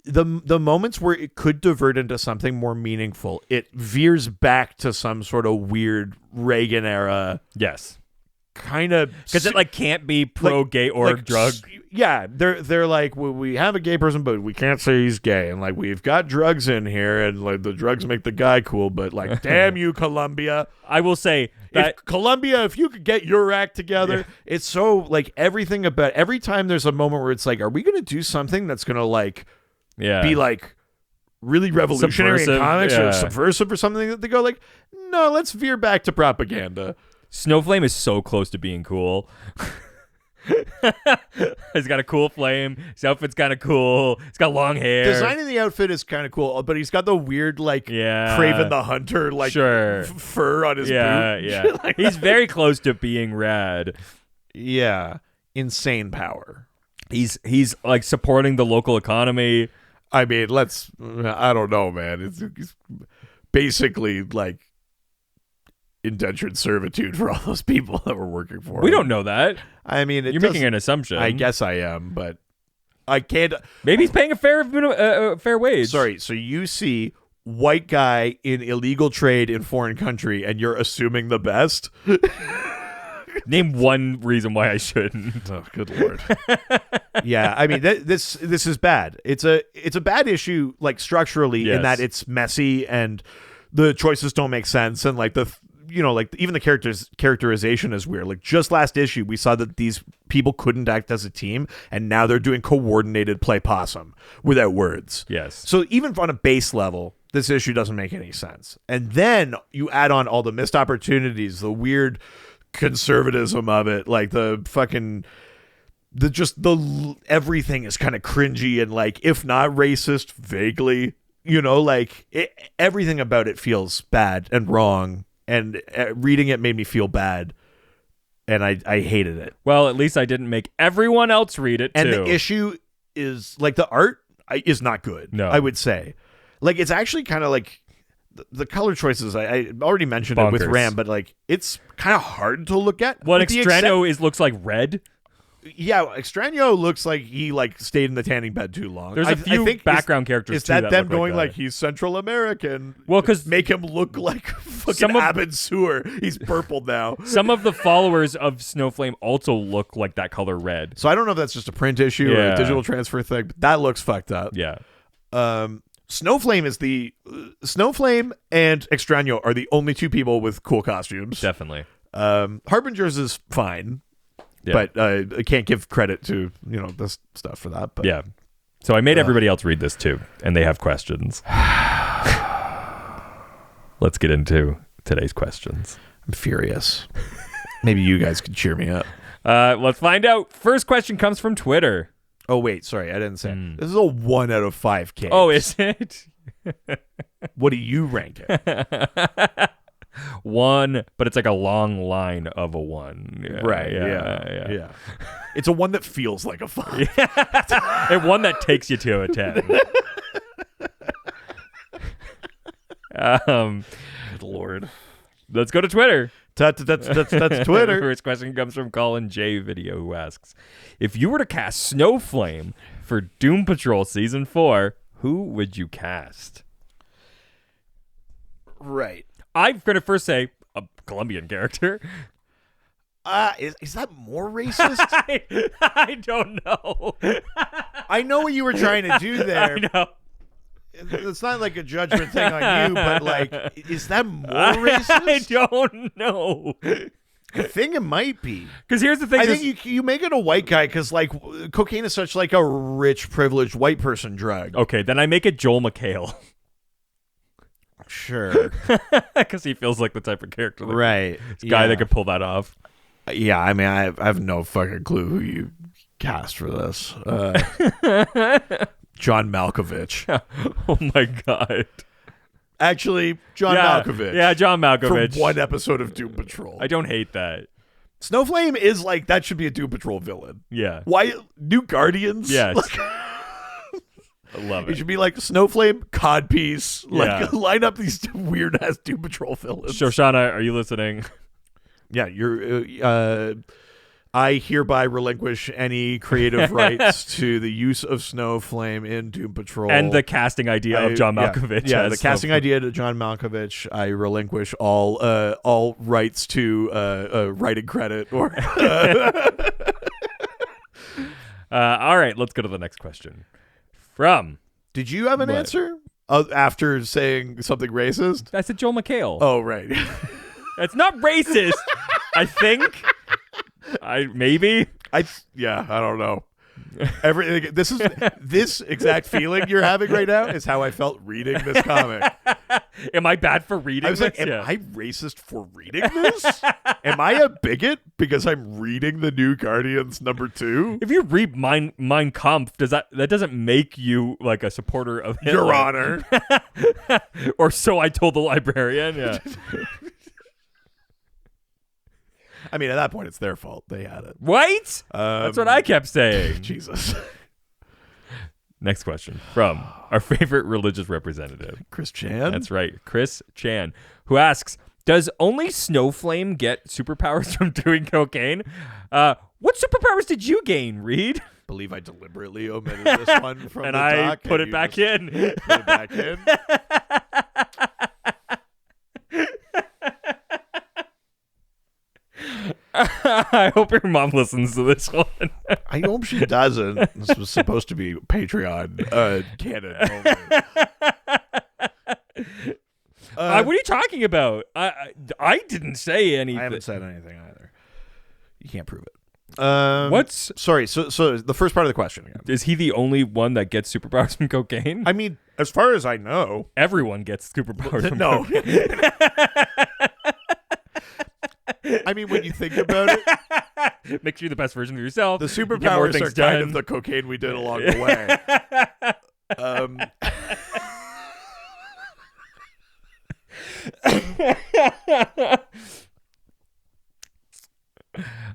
the moments where it could divert into something more meaningful, it veers back to some sort of weird Reagan era. Yes. Kind of, because it can't be pro-gay or drug. Yeah, they're like, well, we have a gay person, but we can't say he's gay, and we've got drugs in here, and the drugs make the guy cool, but damn you, Columbia. I will say that Columbia, if you could get your act together, it's so everything about every time there's a moment where it's are we gonna do something that's gonna be really revolutionary in comics or subversive or something, that they go no, let's veer back to propaganda. Snowflame is so close to being cool. He's got a cool flame. His outfit's kind of cool. He's got long hair. Designing the outfit is kind of cool, but he's got the weird Kraven the Hunter fur on his boot. Yeah. He's very close to being rad. Yeah, insane power. He's supporting the local economy. I mean, I don't know, man. It's basically indentured servitude for all those people that were working for him. We don't know that. I mean, you're making an assumption. I guess I am, but I can't. Maybe he's paying a fair wage. Sorry, so you see white guy in illegal trade in foreign country, and you're assuming the best? Name one reason why I shouldn't. Oh, good Lord. Yeah, I mean, this is bad. It's a bad issue, structurally, in that it's messy and the choices don't make sense, and even the characterization is weird. Just last issue, we saw that these people couldn't act as a team, and now they're doing coordinated play possum without words. Yes. So even on a base level, this issue doesn't make any sense. And then you add on all the missed opportunities, the weird conservatism of it, everything is kind of cringy and if not racist, vaguely, everything about it feels bad and wrong. And reading it made me feel bad, and I hated it. Well, at least I didn't make everyone else read it, too. And the issue is, the art is not good, no. I would say. It's actually kind of the color choices, I already mentioned Bonkers. It with Ram, but, it's kind of hard to look at. What Extrano looks like red? Yeah, Extraño looks like he stayed in the tanning bed too long. There's a few background characters. Is that them going he's Central American? Well, because make him look like fucking Abed Sewer. He's purple now. Some of the followers of Snowflame also look like that color red. So I don't know if that's just a print issue or a digital transfer thing, but that looks fucked up. Yeah. Snowflame and Extraño are the only two people with cool costumes. Definitely. Harbinger's is fine. Yeah. But I can't give credit to this stuff for that. But yeah, so I made everybody else read this too, and they have questions. Let's get into today's questions. I'm furious. Maybe you guys could cheer me up. Let's find out. First question comes from Twitter. Oh wait, sorry, I didn't say it. This is a 1 out of 5 case. Oh, is it? What do you rank it? 1, but it's a long line of a 1. Yeah, right. Yeah. It's a 1 that feels like a 5. And 1 that takes you to a 10. Good Lord. Let's go to Twitter. That's Twitter. First question comes from Colin J Video, who asks, if you were to cast Snowflame for Doom Patrol Season 4, who would you cast? Right. I'm going to first say a Colombian character. Is that more racist? I don't know. I know what you were trying to do there. I know. it's not like a judgment thing on you, but like, is that more racist? I don't know. I think it might be. Because here's the thing. I think you make it a white guy because like cocaine is such like a rich, privileged white person drug. Okay, then I make it Joel McHale. Sure. Because he feels like the type of character. Right. Guy that could pull that off. Yeah, I mean, I have no fucking clue who you cast for this. John Malkovich. Oh my God. Actually, John Malkovich. Yeah, John Malkovich. From one episode of Doom Patrol. I don't hate that. Snowflame is like, that should be a Doom Patrol villain. Yeah. Why? New Guardians? Yes. Like, I love it. It should be like Snowflame, Codpiece. Like, Yeah. line up these weird ass Doom Patrol villains. Shoshana, are you listening? Yeah, you're. I hereby relinquish any creative rights to the use of Snowflame in Doom Patrol And the casting idea of John Malkovich. Yeah, the casting idea to John Malkovich. I relinquish all rights to writing credit. Or all right, let's go to the next question. From. Did you have an answer after saying something racist? I said Joel McHale. Oh, right. It's not racist. I think. Maybe. I don't know. Everything. This exact feeling you're having right now is how I felt reading this comic. Am I bad for reading? I was like, am I racist for reading this? Am I a bigot because I'm reading the New Guardians #2? If you read Mein Kampf, that doesn't make you like a supporter of Hitler? Your Honor. Or so I told the librarian. Yeah. I mean, at that point, it's their fault. They had it. Right? That's what I kept saying. Jesus. Next question from our favorite religious representative. Chris Chan? That's right. Chris Chan, who asks, does only Snowflame get superpowers from doing cocaine? What superpowers did you gain, Reed? I believe I deliberately omitted this one from and the I doc. put it back in. Put it back in. I hope your mom listens to this one. I hope she doesn't. This was supposed to be Patreon canon only. What are you talking about? I didn't say anything. I haven't said anything either. You can't prove it. What's sorry? So the first part of the question again. Is he the only one that gets superpowers from cocaine? I mean, as far as I know, everyone gets superpowers from cocaine. I mean, when you think about it, makes you the best version of yourself. The superpowers are kind of the cocaine we did along the way.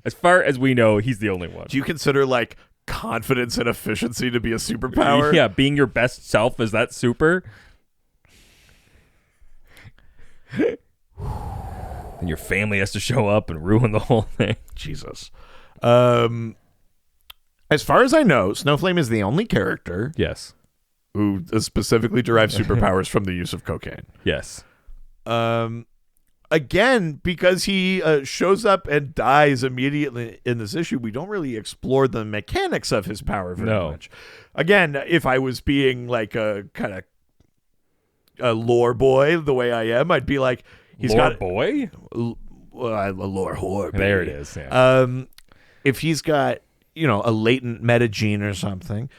As far as we know, he's the only one. Do you consider like confidence and efficiency to be a superpower? Yeah, being your best self, is that super? And your family has to show up and ruin the whole thing. Jesus. As far as I know, Snowflame is the only character who specifically derives superpowers from the use of cocaine. Yes. Again, because he shows up and dies immediately in this issue, we don't really explore the mechanics of his power very much. Again, if I was being like a kind of a lore boy the way I am, I'd be like, he's lore got boy? A lore whore. Baby. There it is. Yeah. If he's got, a latent metagene or something,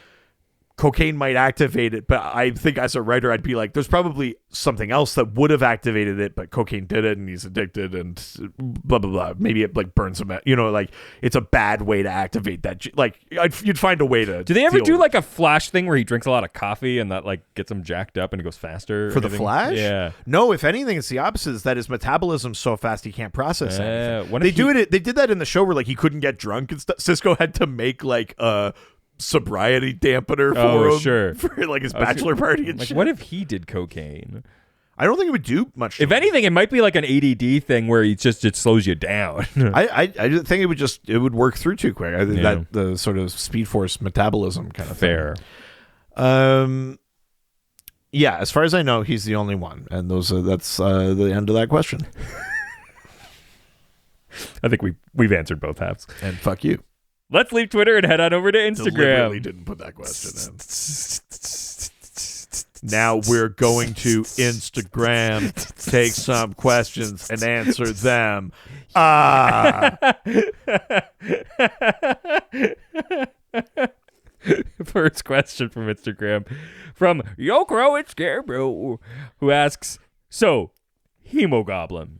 cocaine might activate it, but I think as a writer, I'd be like, there's probably something else that would have activated it, but cocaine did it, and he's addicted, and blah, blah, blah. Maybe it, like, burns him, like, it's a bad way to activate that. Like, you'd find a way to Do they ever do, like, a Flash thing where he drinks a lot of coffee, and that, like, gets him jacked up, and he goes faster? For the Flash? Yeah. No, if anything, it's the opposite, is that his metabolism's so fast he can't process anything. They did that in the show where, like, he couldn't get drunk and stuff. Cisco had to make, like, sobriety dampener for him for like his bachelor party and shit. What if he did cocaine? I don't think it would do much. If anything, it might be like an ADD thing where it slows you down. I think it would work through too quick. I think that the sort of Speed Force metabolism kind of fair. Yeah, as far as I know, he's the only one, and that's the end of that question. I think we've answered both halves. And fuck you. Let's leave Twitter and head on over to Instagram. Deliberately didn't put that question in. Now we're going to Instagram, take some questions and answer them. First question from Instagram from Yo Crow, it's Gabriel, who asks, so, Hemogoblin.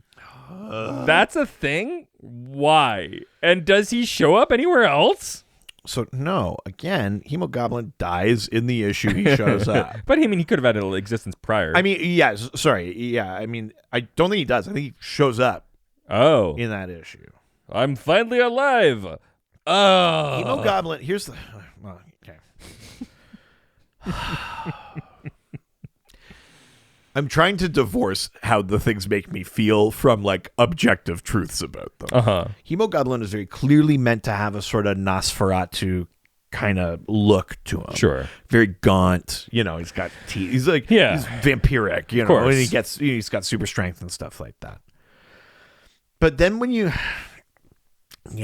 That's a thing? Why? And does he show up anywhere else? So, no. Again, Hemogoblin dies in the issue he shows up. But, I mean, he could have had an existence prior. I mean, yeah, sorry. Yeah, I mean, I don't think he does. I think he shows up in that issue. I'm finally alive. Hemogoblin, here's the... Well, okay. I'm trying to divorce how the things make me feel from like objective truths about them. Hemogoblin is very clearly meant to have a sort of Nosferatu kind of look to him. Sure. Very gaunt. You know, he's got teeth. He's like, he's vampiric, you know, and he's got super strength and stuff like that. But then when you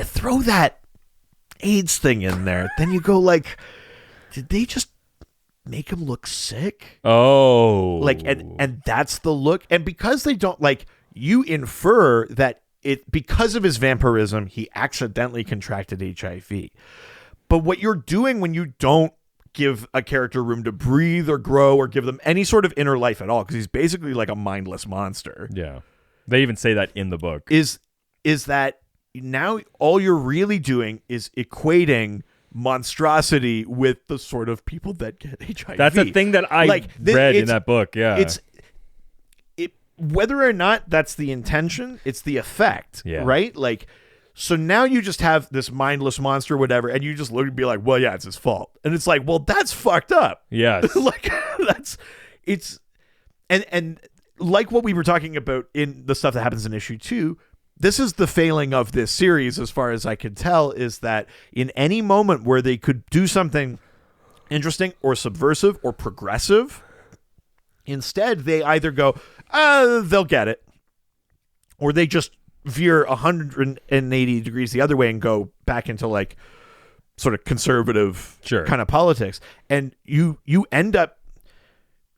throw that AIDS thing in there, then you go like, did they just make him look sick? Oh. Like, and that's the look. And because they don't, like, you infer that because of his vampirism, he accidentally contracted HIV. But what you're doing when you don't give a character room to breathe or grow or give them any sort of inner life at all, because he's basically like a mindless monster. Yeah. They even say that in the book. Is that now all you're really doing is equating monstrosity with the sort of people that get HIV. That's a thing that I read in that book. Yeah. Whether or not that's the intention, it's the effect, right? Like, so now you just have this mindless monster, whatever, and you just look and be like, well, yeah, it's his fault. And it's like, well, that's fucked up. Yes. Like, and like what we were talking about in the stuff that happens in issue 2, this is the failing of this series, as far as I can tell, is that in any moment where they could do something interesting or subversive or progressive, instead they either go, they'll get it, or they just veer 180 degrees the other way and go back into like sort of conservative kind of politics. And you end up,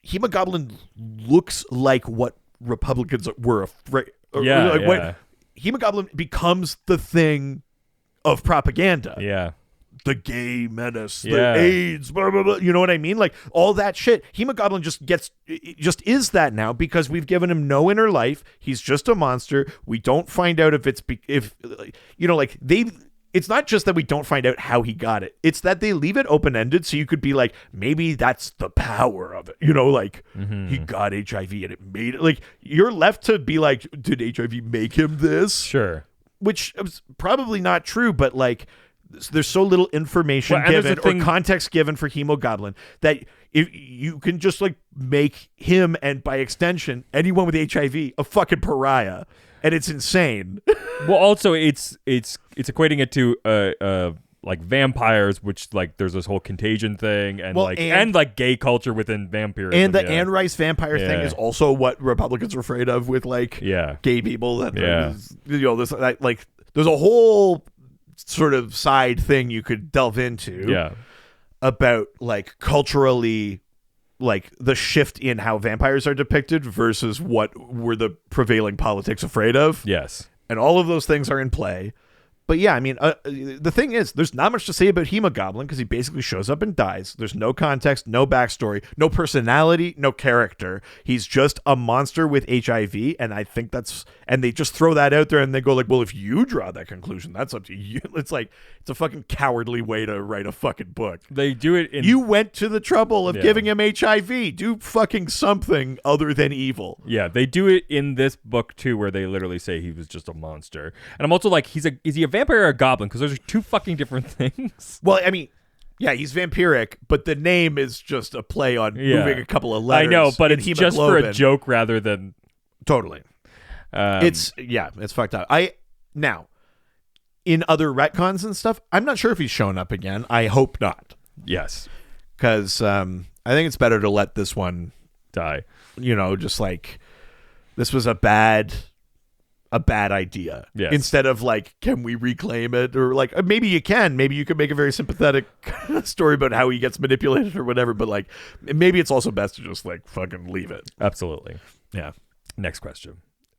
Hemogoblin looks like what Republicans were afraid. Hemogoblin becomes the thing of propaganda. Yeah. The gay menace, the AIDS, blah, blah, blah. You know what I mean? Like all that shit. Hemogoblin just is that now because we've given him no inner life. He's just a monster. We don't find out it's not just that we don't find out how he got it. It's that they leave it open-ended so you could be like, maybe that's the power of it. You know, like he got HIV and it made it. Like you're left to be like, did HIV make him this? Sure. Which is probably not true, but like there's so little information given or context given for Hemogoblin that if you can just like make him and by extension anyone with HIV a fucking pariah. And it's insane. Well, also it's equating it to like vampires, which like there's this whole contagion thing, and and gay culture within vampirism. And the Anne Rice vampire thing is also what Republicans are afraid of with like gay people. That there's a whole sort of side thing you could delve into about like culturally, like the shift in how vampires are depicted versus what were the prevailing politics afraid of. Yes. And all of those things are in play. But yeah, I mean, the thing is, there's not much to say about Hemogoblin because he basically shows up and dies. There's no context, no backstory, no personality, no character. He's just a monster with HIV, and I think and they just throw that out there and they go like, well, if you draw that conclusion, that's up to you. It's like, it's a fucking cowardly way to write a fucking book. They do it You went to the trouble of giving him HIV. Do fucking something other than evil. Yeah, they do it in this book too, where they literally say he was just a monster. And I'm also like, is he a vampire or a goblin? Because those are two fucking different things. Well, I mean, yeah, he's vampiric, but the name is just a play on moving a couple of letters. I know, but it's just for a joke rather than totally. It's fucked up. Now, in other retcons and stuff, I'm not sure if he's shown up again. I hope not. Yes, because I think it's better to let this one die. You know, just like this was a bad a bad idea. Yes. Instead of like, can we reclaim it? Or like, maybe you can. Maybe you could make a very sympathetic story about how he gets manipulated or whatever. But like, maybe it's also best to just like fucking leave it. Absolutely. Yeah. Next question.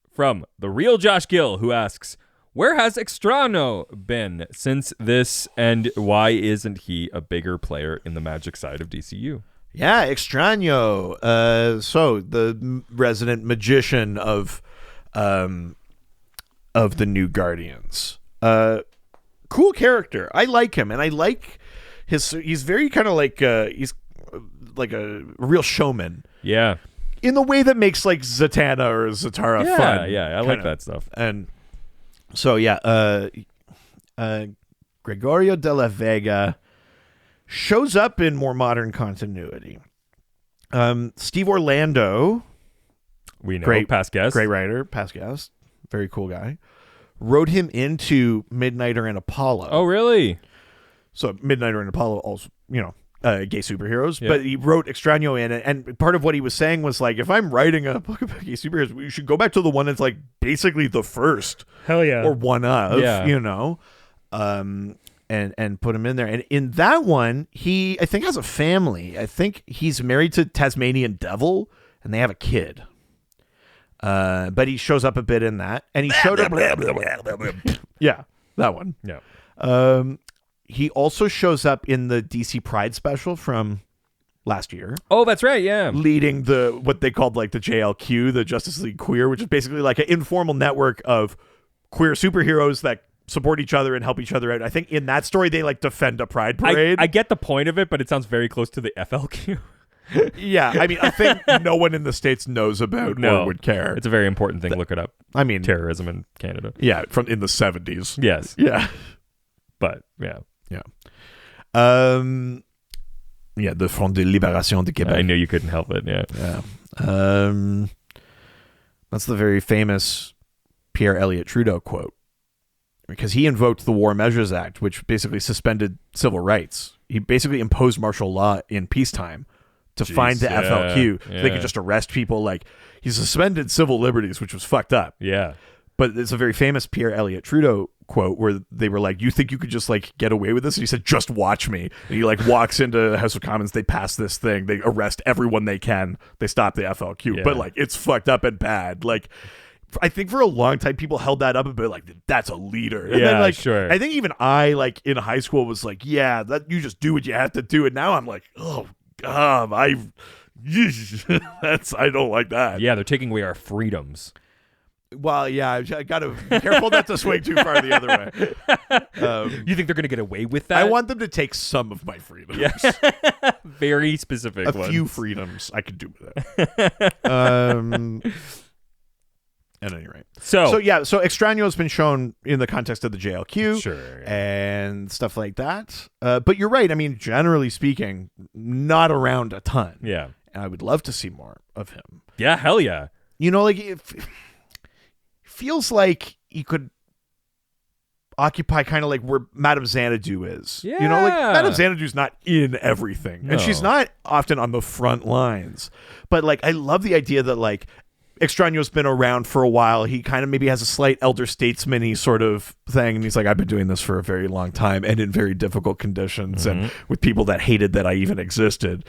From the real Josh Gill, who asks, where has Extrano been since this, and why isn't he a bigger player in the Magic side of DCU? Yeah, Extraño. So the resident magician of the New Guardians. Cool character. I like him, and I like he's very kind of like he's like a real showman. Yeah. In the way that makes like Zatanna or Zatara fun. Yeah, I like that stuff. And so Gregorio De La Vega shows up in more modern continuity. Steve Orlando, we know, past guest, great writer, past guest, very cool guy, wrote him into Midnighter and Apollo. Oh, really? So Midnighter and Apollo also, gay superheroes, but he wrote Extraño in it, and part of what he was saying was like, if I'm writing a book about gay superheroes, we should go back to the one that's like basically the first, hell yeah, or one of, and put him in there. And in that one, he, I think, has a family. I think he's married to Tasmanian Devil, and they have a kid. But he shows up a bit in that, and he showed up. Yeah, that one. Yeah. He also shows up in the DC Pride special from last year. Oh, that's right. Yeah. Leading what they called like the JLQ, the Justice League Queer, which is basically like an informal network of queer superheroes that support each other and help each other out. I think in that story, they like defend a pride parade. I get the point of it, but it sounds very close to the FLQ. Yeah. I mean, I think no one in the States knows about or would care. It's a very important thing. Look it up. I mean, terrorism in Canada. Yeah. From in the 70s. Yes. Yeah. But yeah. Yeah. The Front de Libération de Québec. I knew you couldn't help it. Yeah. Yeah. That's the very famous Pierre Elliott Trudeau quote, because he invoked the War Measures Act, which basically suspended civil rights. He basically imposed martial law in peacetime to find the FLQ. So they could just arrest people. Like, he suspended civil liberties, which was fucked up. Yeah. But it's a very famous Pierre Elliott Trudeau quote where they were like, you think you could just like get away with this? And he said, just watch me. And he like walks into House of Commons. They pass this thing. They arrest everyone they can. They stop the FLQ. Yeah. But like, it's fucked up and bad. Like, I think for a long time, people held that up a bit like, that's a leader. And then, like, sure. I think even I, like, in high school was like, yeah, that you just do what you have to do. And now I'm like, oh, God, I don't like that. Yeah, they're taking away our freedoms. Well, yeah, I got to be careful not to swing too far the other way. You think they're going to get away with that? I want them to take some of my freedoms. Yeah. Very specific ones. A few freedoms I could do with it. At any rate. So Extraño has been shown in the context of the JLQ. Sure. And stuff like that. But you're right. I mean, generally speaking, not around a ton. Yeah. And I would love to see more of him. Yeah, hell yeah. Like, it feels like he could occupy kind of like where Madame Xanadu is. Yeah. Like, Madame Xanadu's not in everything. No. And she's not often on the front lines. But, like, I love the idea that, like, Extraño's been around for a while. He kind of maybe has a slight elder statesman-y sort of thing. And he's like, I've been doing this for a very long time and in very difficult conditions and with people that hated that I even existed,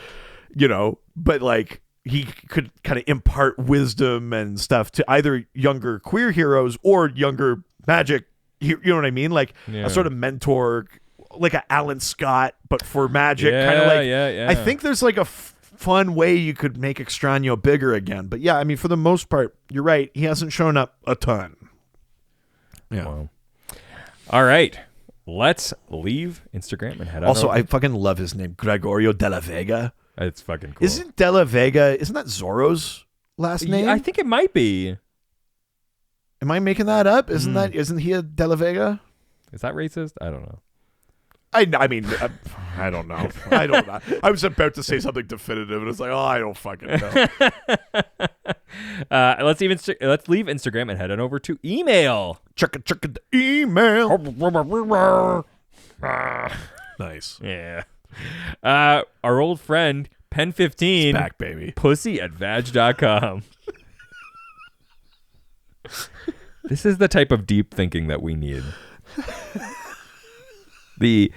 but like he could kind of impart wisdom and stuff to either younger queer heroes or younger magic. You know what I mean? Like a sort of mentor, like a Alan Scott, but for magic kind of like, I think there's like a fun way you could make Extraño bigger again. But yeah, I mean, for the most part, you're right. He hasn't shown up a ton. Yeah. Wow. All right. Let's leave Instagram and head on Also, over. I fucking love his name. Gregorio De La Vega. It's fucking cool. Isn't De La Vega, isn't that Zorro's last name? I think it might be. Am I making that up? Isn't he a De La Vega? Is that racist? I don't know. I mean, I don't know. I don't know. I was about to say something definitive, and it's like, I don't fucking know. Let's leave Instagram and head on over to email. Check the email. Nice. Yeah. Our old friend Pen15 back, baby. pussy@vag.com. This is the type of deep thinking that we need. The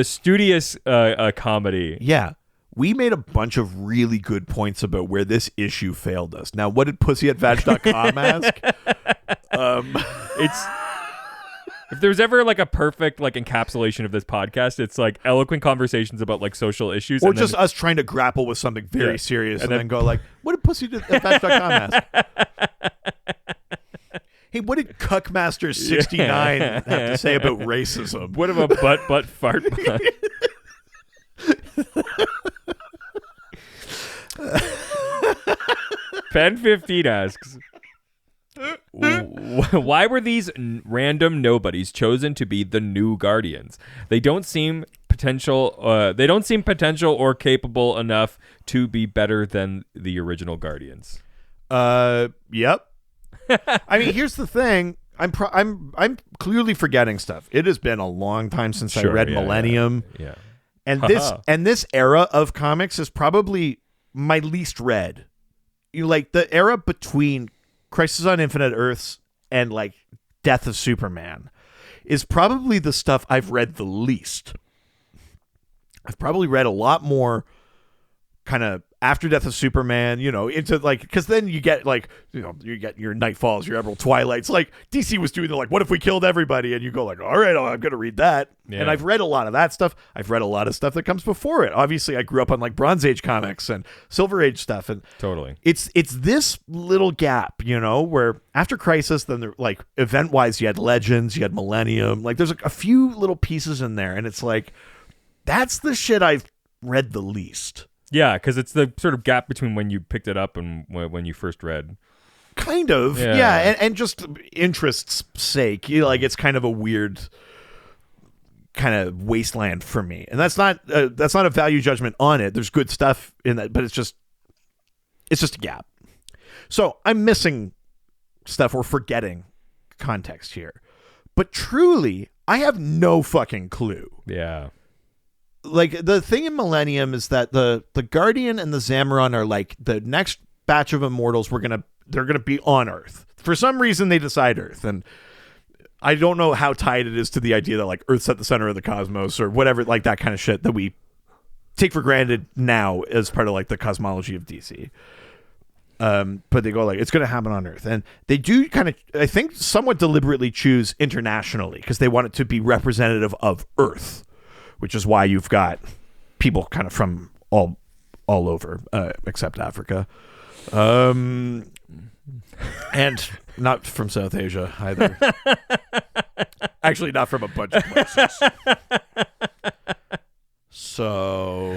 studious comedy. Yeah. We made a bunch of really good points about where this issue failed us. Now, what did pussy@vag.com ask? It's if there's ever like a perfect like encapsulation of this podcast, it's like eloquent conversations about like social issues, or just us trying to grapple with something very serious, and then go like, "What did pussy@vag.com ask?" Hey, what did Cuckmaster69 have to say about racism? What of a butt fart butt? Pen 15 asks, why were these random nobodies chosen to be the new Guardians? They don't seem potential or capable enough to be better than the original Guardians. Yep. I mean, here's the thing. I'm clearly forgetting stuff. It has been a long time since I read Millennium. Yeah. And this era of comics is probably my least read. Like the era between Crisis on Infinite Earths and like Death of Superman is probably the stuff I've read the least. I've probably read a lot more kind of after Death of Superman, into like, because then you get like, you get your Nightfalls, your Emerald Twilights. Like DC was doing the like, what if we killed everybody? And you go like, all right, I'm going to read that. Yeah. And I've read a lot of that stuff. I've read a lot of stuff that comes before it. Obviously, I grew up on like Bronze Age comics and Silver Age stuff. And totally, it's this little gap, where after Crisis, then there, like event wise, you had Legends, you had Millennium. Like there's a few little pieces in there, and it's like that's the shit I've read the least. Yeah, because it's the sort of gap between when you picked it up and when you first read. Kind of, yeah, and just interest's sake, like it's kind of a weird kind of wasteland for me, and that's not a value judgment on it. There's good stuff in that, but it's just a gap. So I'm missing stuff or forgetting context here, but truly, I have no fucking clue. Yeah. Like the thing in Millennium is that the Guardian and the Zamaron are like the next batch of immortals. They're gonna be on Earth. For some reason they decide Earth, and I don't know how tied it is to the idea that like Earth's at the center of the cosmos or whatever, like that kind of shit that we take for granted now as part of like the cosmology of DC. But they go like it's gonna happen on Earth, and they do kind of, I think, somewhat deliberately choose internationally because they want it to be representative of Earth. Which is why you've got people kind of from all over, except Africa, and not from South Asia either. Actually, not from a bunch of places. So,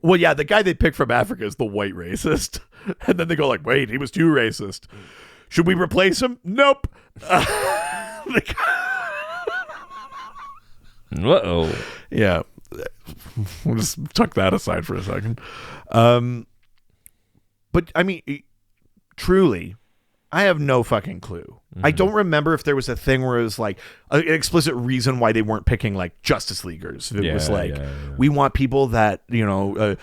well, yeah, the guy they picked from Africa is the white racist, and then they go like, "Wait, he was too racist. Should we replace him?" Nope. Uh-oh. Yeah. We'll just tuck that aside for a second. But, I mean, truly, I have no fucking clue. Mm-hmm. I don't remember if there was a thing where it was like an explicit reason why they weren't picking like Justice Leaguers. It was like, we want people that, will,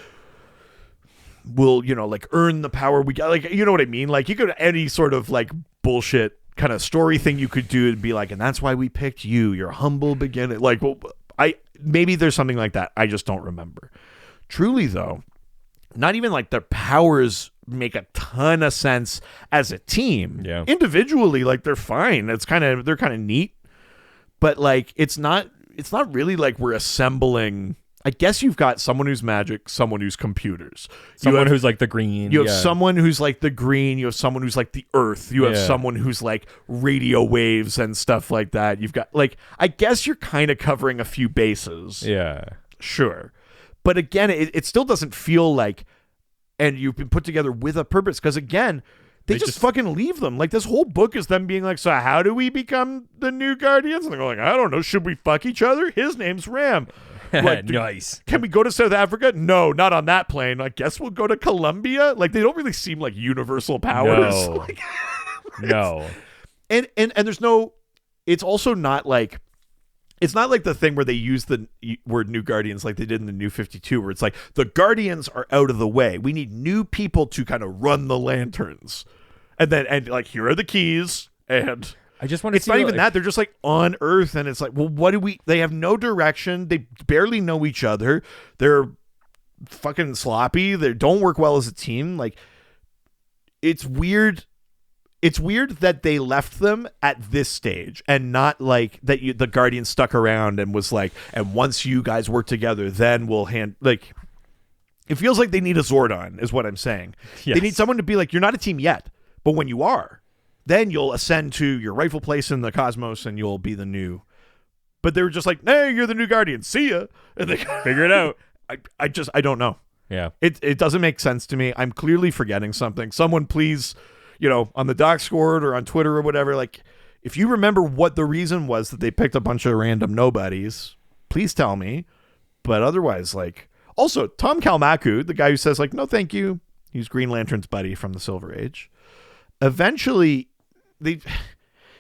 like earn the power we got. Like, you know what I mean? Like you could any sort of like bullshit kind of story thing you could do and be like, and that's why we picked you, your humble beginning. Like, well, maybe there's something like that. I just don't remember. Truly though, not even like their powers make a ton of sense as a team. Yeah. Individually, like they're fine. They're kind of neat, but like, it's not really like we're assembling. I guess you've got someone who's magic, someone who's computers. Someone who's like the green. You have someone who's like the green. You have someone who's like the earth. You have someone who's like radio waves and stuff like that. You've got like, I guess you're kind of covering a few bases. Yeah. Sure. But again, it still doesn't feel like, and you've been put together with a purpose. Because again, they just fucking leave them. Like this whole book is them being like, so how do we become the new Guardians? And they're going, I don't know. Should we fuck each other? His name's Ram. Like, nice. Can we go to South Africa? No, not on that plane. I guess we'll go to Colombia. Like they don't really seem like universal powers. No. Like, no. And there's no. It's also not like. It's not like the thing where they use the word New Guardians like they did in the New 52, where it's like the Guardians are out of the way. We need new people to kind of run the lanterns. and like, here are the keys, and I just want to. It's not even that. They're just like on Earth, and it's like, well, what do we? They have no direction. They barely know each other. They're fucking sloppy. They don't work well as a team. Like, it's weird. It's weird that they left them at this stage, and not like that. The Guardian stuck around and was like, and once you guys work together, then we'll like. It feels like they need a Zordon, is what I'm saying. Yes. They need someone to be like, you're not a team yet, but when you are, then you'll ascend to your rightful place in the cosmos, and you'll be the new. But they were just like, hey, you're the new Guardian. See ya. And they figure it out. I don't know. Yeah. It doesn't make sense to me. I'm clearly forgetting something. Someone please, on the Discord or on Twitter or whatever, like, if you remember what the reason was that they picked a bunch of random nobodies, please tell me. But otherwise, like, also Tom Kalmaku, the guy who says like, no, thank you. He's Green Lantern's buddy from the Silver Age. Eventually,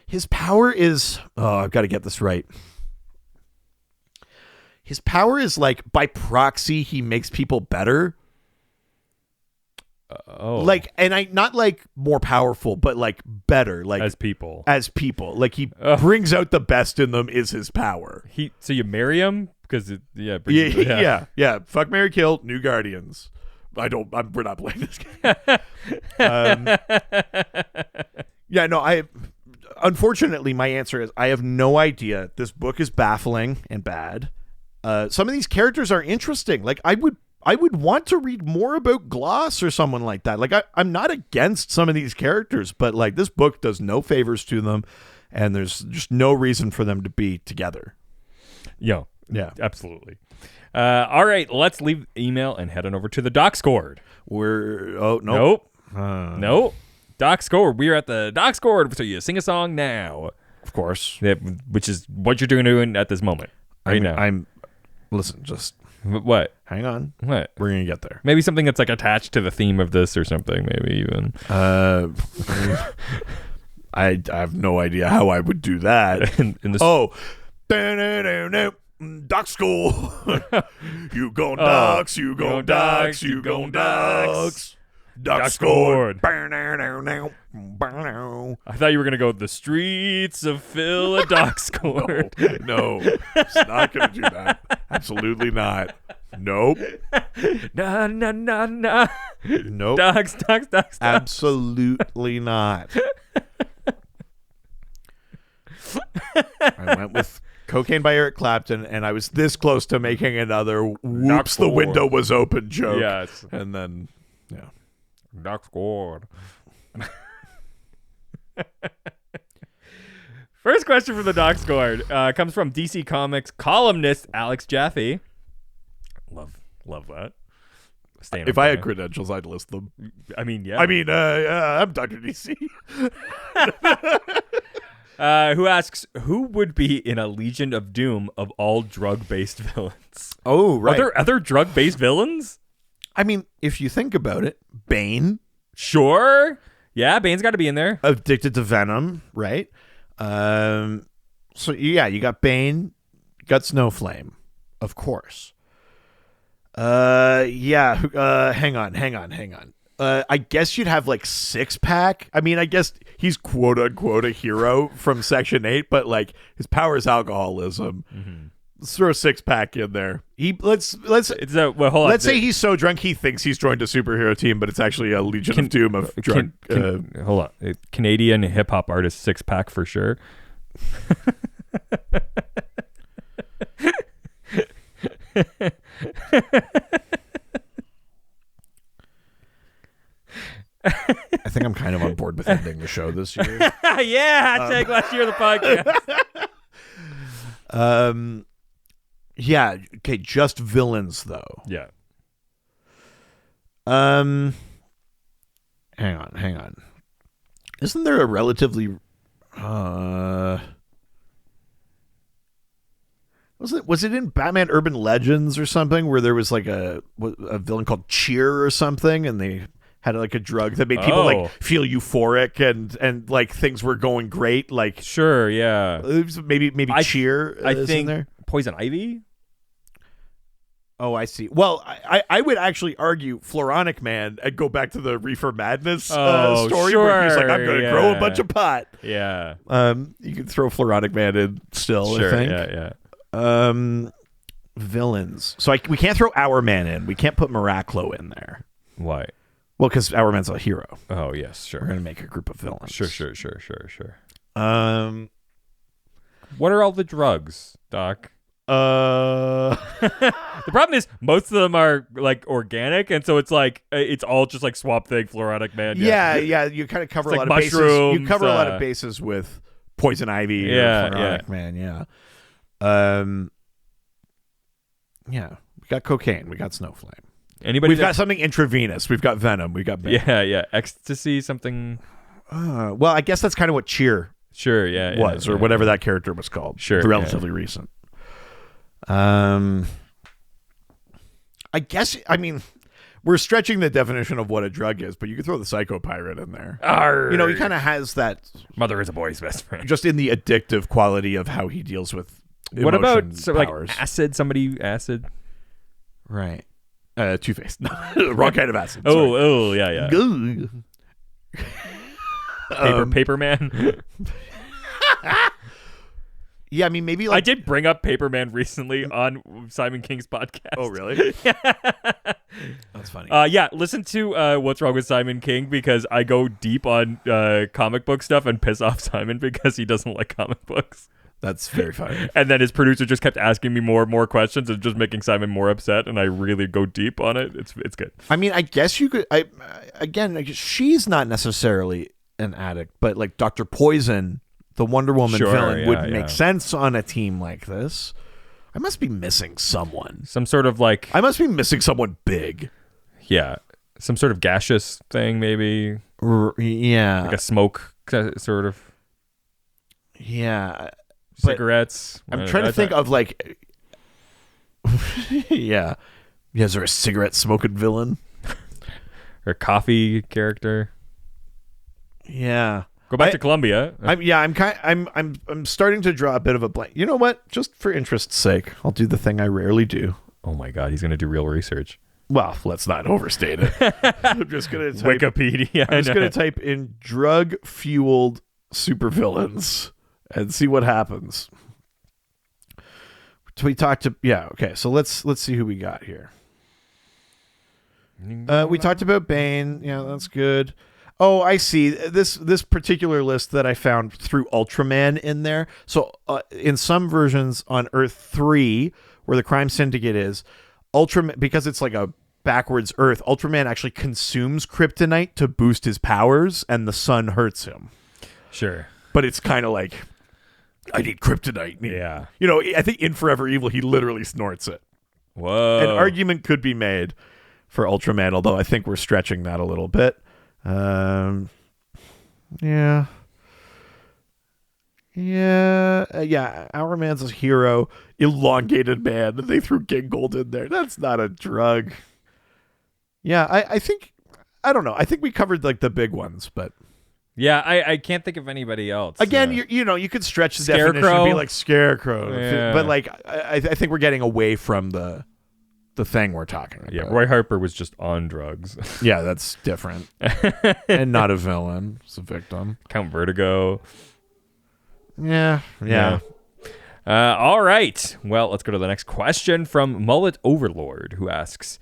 his power is, I've got to get this right. His power is like, by proxy, he makes people better. Like, and not like more powerful, but like better, like as people. Like, he brings out the best in them is his power. So you marry him because yeah. Fuck, marry, kill, new Guardians. We're not playing this game. Unfortunately, my answer is I have no idea. This book is baffling and bad. Some of these characters are interesting. Like, I would want to read more about Gloss or someone like that. Like, I'm not against some of these characters, but like, this book does no favors to them, and there's just no reason for them to be together. Yeah, absolutely. All right, let's leave email and head on over to the Discord. Nope. Discord. We are at the Discord, so you sing a song now. Of course. Yeah, which is what you're doing at this moment. Now. Listen, just... What? Hang on. What? We're going to get there. Maybe something that's like attached to the theme of this or something, maybe even. I have no idea how I would do that. Doc school. You gon' ducks, you gon' ducks, you gon' ducks. Duck scored. I thought you were going to go, the streets of Phil, Doc scored. No, it's not going to do that. Absolutely not. Nope. Nah. Nope. Dogs. Absolutely not. I went with Cocaine by Eric Clapton, and I was this close to making another whoops, the window was open joke. Yes. And then, yeah. Doc scored. First question from the Doc scored comes from DC Comics columnist Alex Jaffe. Love that. If I had credentials, I'd list them. I mean, yeah. I'm Dr. DC. Who asks, who would be in a Legion of Doom of all drug-based villains? Oh, right. Are there other drug-based villains? I mean, if you think about it, Bane. Sure. Yeah, Bane's got to be in there. Addicted to venom, right? So, yeah, you got Bane. You got Snowflame, of course. Hang on. I guess you'd have like Six Pack. I mean, I guess he's quote unquote a hero from Section 8, but like his power is alcoholism. Mm-hmm. Let's throw Six Pack in there. Let's say he's so drunk he thinks he's joined a superhero team, but it's actually a Legion of Doom of drug. Hold on, Canadian hip hop artist Six Pack for sure. I think I'm kind of on board with ending the show this year. Yeah, hashtag last year of the podcast. Yeah, okay, just villains though. Yeah. Hang on. Isn't there a relatively was it in Batman Urban Legends or something where there was like a villain called Cheer or something, and they had like a drug that made people like feel euphoric and like things were going great. Like, sure, yeah. Maybe Cheer. I think there? Poison Ivy. Oh, I see. Well, I would actually argue Floronic Man and go back to the Reefer Madness story where he's like, I'm going to grow a bunch of pot. Yeah. You can throw Floronic Man in still, Sure, I think. yeah. Villains. So we can't throw Our Man in. We can't put Miraclo in there. Why? Well, because Our Man's a hero. Oh, yes, sure. We're going to make a group of villains. Sure. What are all the drugs, Doc? The problem is most of them are like organic, and so it's like it's all just like Swamp Thing, Floronic Man. Yeah. You kind of cover a lot of bases. You cover a lot of bases with Poison Ivy or Floronic Man. Yeah. We got cocaine. We got Snowflame. We've got something intravenous. We've got Venom. We got Bane. Yeah. Ecstasy, something. Well, I guess that's kind of what Cheer. Sure. Yeah. Was or whatever that character was called. Sure. Relatively recent. I guess, I mean, we're stretching the definition of what a drug is, but you could throw the Psycho Pirate in there. Arr. You know, he kind of has that. Mother is a boy's best friend. Just in the addictive quality of how he deals with what about powers. Like acid? Acid? Right. Two-Face. No, wrong kind of acid. Oh, yeah. Paper Man. Yeah, I mean, maybe I did bring up Paperman recently on Simon King's podcast. Oh, really? That's funny. Listen to What's Wrong with Simon King, because I go deep on comic book stuff and piss off Simon because he doesn't like comic books. That's very funny. And then his producer just kept asking me more and more questions and just making Simon more upset, and I really go deep on it. It's good. I mean, I guess you could. She's not necessarily an addict, but like Dr. Poison, the Wonder Woman villain, would make sense on a team like this. I must be missing someone. Some sort of like... I must be missing someone big. Yeah. Some sort of gaseous thing, maybe. Yeah. Like a smoke sort of... Yeah. Cigarettes. I'm trying to think of like... Yeah. Is there a cigarette smoking villain? Or a coffee character? Yeah. Go back to Columbia. I'm starting to draw a bit of a blank. You know what? Just for interest's sake, I'll do the thing I rarely do. Oh my God, he's going to do real research. Well, let's not overstate it. I'm just going to type Wikipedia. I'm just going to type in drug-fueled supervillains and see what happens. So we talked to okay. So let's see who we got here. We talked about Bane. Yeah, that's good. Oh, I see. This particular list that I found through Ultraman in there. So in some versions on Earth 3, where the crime syndicate is, Ultraman, because it's like a backwards Earth, Ultraman actually consumes kryptonite to boost his powers, and the sun hurts him. Sure. But it's kind of like, I need kryptonite. Yeah. You know, I think in Forever Evil, he literally snorts it. Whoa. An argument could be made for Ultraman, although I think we're stretching that a little bit. Yeah. Our Man's a hero. Elongated Man. They threw Gingold in there. That's not a drug. Yeah, I think, I don't know. I think we covered like the big ones, but yeah, I can't think of anybody else. Again, you could stretch the definition and be like Scarecrow, but like I think we're getting away from the thing we're talking about. Yeah, Roy Harper was just on drugs. Yeah, that's different. And not a villain. It's a victim. Count Vertigo. Yeah. All right. Well, let's go to the next question from Mullet Overlord, who asks,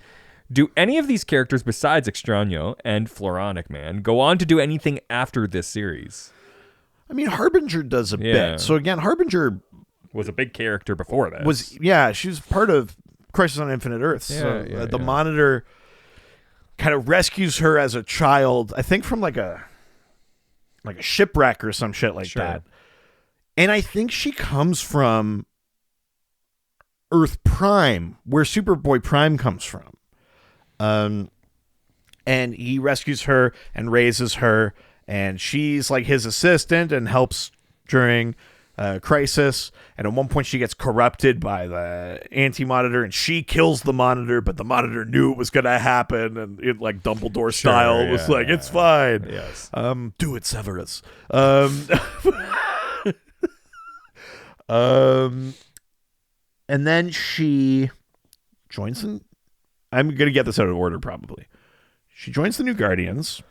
do any of these characters besides Extraño and Floronic Man go on to do anything after this series? I mean, Harbinger does a bit. So again, Harbinger was a big character before this. She was part of Crisis on Infinite Earths. The Monitor kind of rescues her as a child, I think from like a shipwreck or some shit like that. And I think she comes from Earth Prime, where Superboy Prime comes from. And he rescues her and raises her, and she's like his assistant and helps during Crisis. And at one point she gets corrupted by the Anti-Monitor, and she kills the Monitor, but the Monitor knew it was going to happen, and it, like Dumbledore style, was like, it's fine. Yes. Do it, Severus. And then she joins the... I'm going to get this out of order, probably. She joins the New Guardians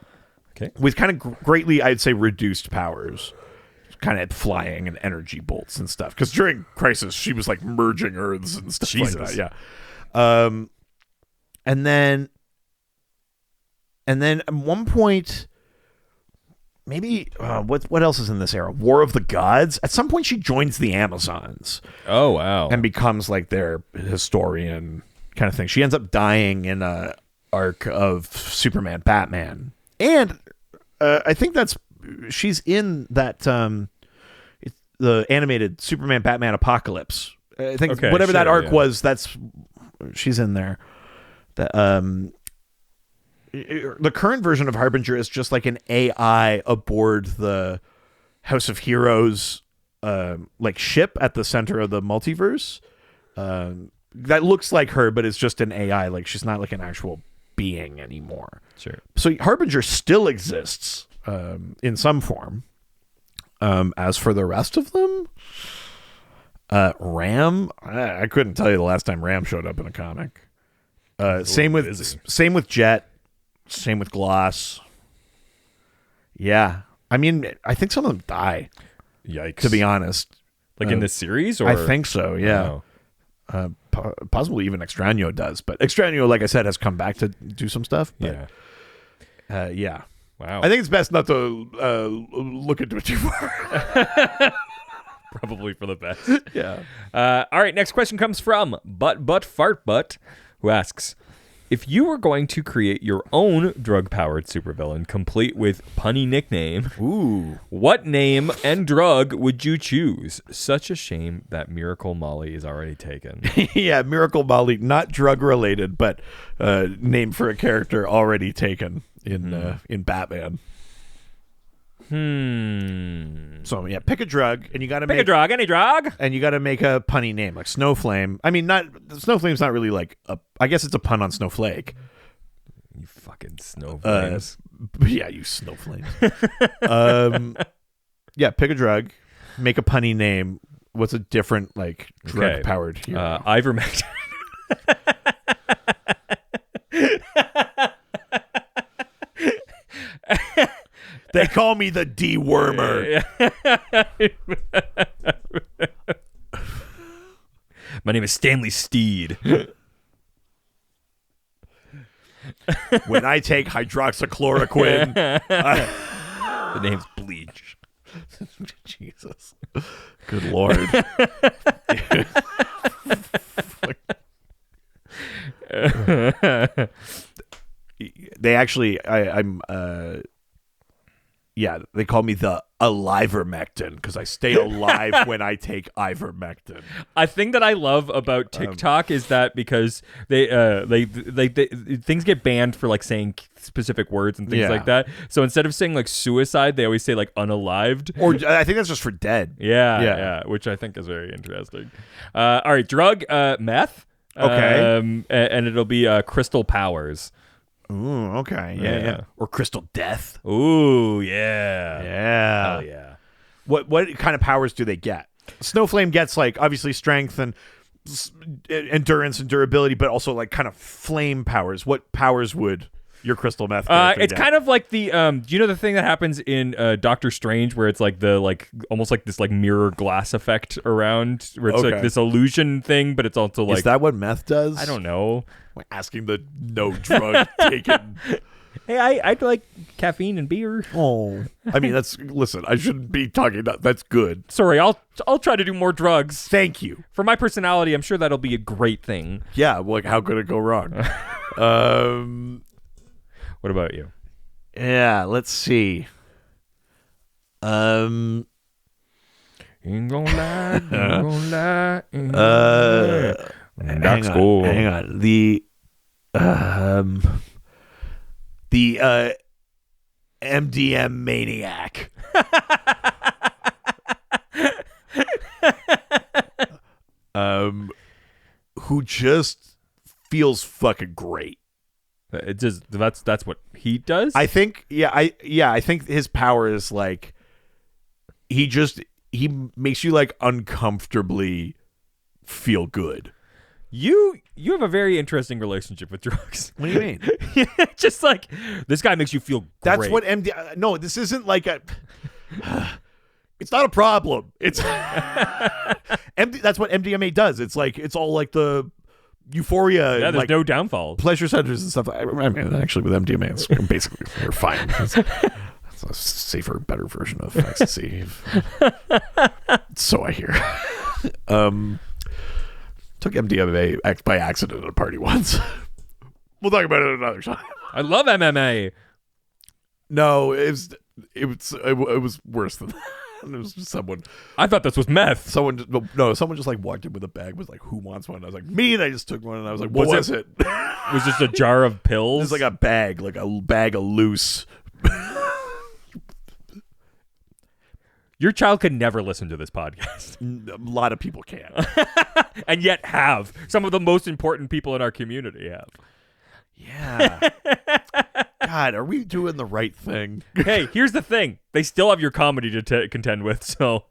with kind of greatly, I'd say, reduced powers. Kind of flying and energy bolts and stuff. Because during Crisis, she was like merging Earths and stuff like that. Yeah. And then at one point, maybe what else is in this era? War of the Gods. At some point, she joins the Amazons. Oh wow! And becomes like their historian kind of thing. She ends up dying in a arc of Superman, Batman, and I think she's in that the animated Superman, Batman Apocalypse. I think whatever that arc was, she's in there. The current version of Harbinger is just like an AI aboard the House of Heroes like ship at the center of the multiverse. That looks like her, but it's just an AI. Like she's not like an actual being anymore. Sure. So Harbinger still exists in some form. As for the rest of them, Ram, I couldn't tell you the last time Ram showed up in a comic. Same with Jet, same with Gloss. Yeah, I mean, I think some of them die. Yikes! To be honest, like in this series, or I think so. Yeah, possibly even Extraño does, but Extraño, like I said, has come back to do some stuff. But, yeah. Wow. I think it's best not to look into it too far. Probably for the best. Yeah. All right. Next question comes from Butt, who asks, if you were going to create your own drug-powered supervillain, complete with punny nickname, what name and drug would you choose? Such a shame that Miracle Molly is already taken. Yeah, Miracle Molly, not drug-related, but name for a character already taken in Batman. So yeah, pick a drug, and you got to pick a drug, any drug, and you got to make a punny name like Snowflame. I mean, Snowflame's not really like I guess it's a pun on Snowflake. You fucking snowflakes. Yeah, you snowflakes. Yeah, pick a drug, make a punny name. What's a different like drug powered hero? Ivermectin. They call me the dewormer. My name is Stanley Steed. When I take hydroxychloroquine, the name's Bleach. Jesus. Good Lord. They actually, they call me the Alivermectin because I stay alive when I take ivermectin. A thing that I love about TikTok is that because they things get banned for like saying specific words and things like that. So instead of saying like suicide, they always say like unalived. Or I think that's just for dead. Yeah, which I think is very interesting. All right, drug, meth. Okay. And it'll be crystal powers. Ooh, okay. Yeah. Or crystal death. Ooh, yeah. Yeah. Hell yeah. What kind of powers do they get? Snowflame gets like obviously strength and endurance and durability, but also like kind of flame powers. What powers would your crystal meth it's get? kind of like the do you know the thing that happens in Doctor Strange where it's like the like almost like this like mirror glass effect around where it's like this illusion thing, but it's also like, is that what meth does? I don't know. We're asking the no drug taken. Hey, I'd like caffeine and beer. Oh, I mean listen, I shouldn't be talking about that's good. Sorry, I'll try to do more drugs. Thank you. For my personality, I'm sure that'll be a great thing. Yeah, like how could it go wrong? What about you? Yeah, let's see. Ain't gonna lie, Hang on. The MDM maniac. Who just feels fucking great. It just that's what he does. I think I think his power is like he makes you like uncomfortably feel good. You have a very interesting relationship with drugs. What do you mean? Just like, this guy makes you feel great. That's what no, this isn't like a... It's not a problem. It's... That's what MDMA does. It's like, it's all like the euphoria. Yeah, there's like, no downfall. Pleasure centers and stuff. I mean, actually, with MDMA, it's basically, we're fine. It's a safer, better version of ecstasy. So I hear. Took MDMA by accident at a party once. We'll talk about it another time. I love MMA. No, it was worse than that. It was just someone. I thought this was meth. Someone just like walked in with a bag. Was like, "Who wants one?" And I was like, "Me." And I just took one. And I was like, "What was it?" Was just a jar of pills. It's like a bag of loose. Your child could never listen to this podcast. A lot of people can. And yet have. Some of the most important people in our community have. Yeah. God, are we doing the right thing? Hey, here's the thing. They still have your comedy to contend with, so.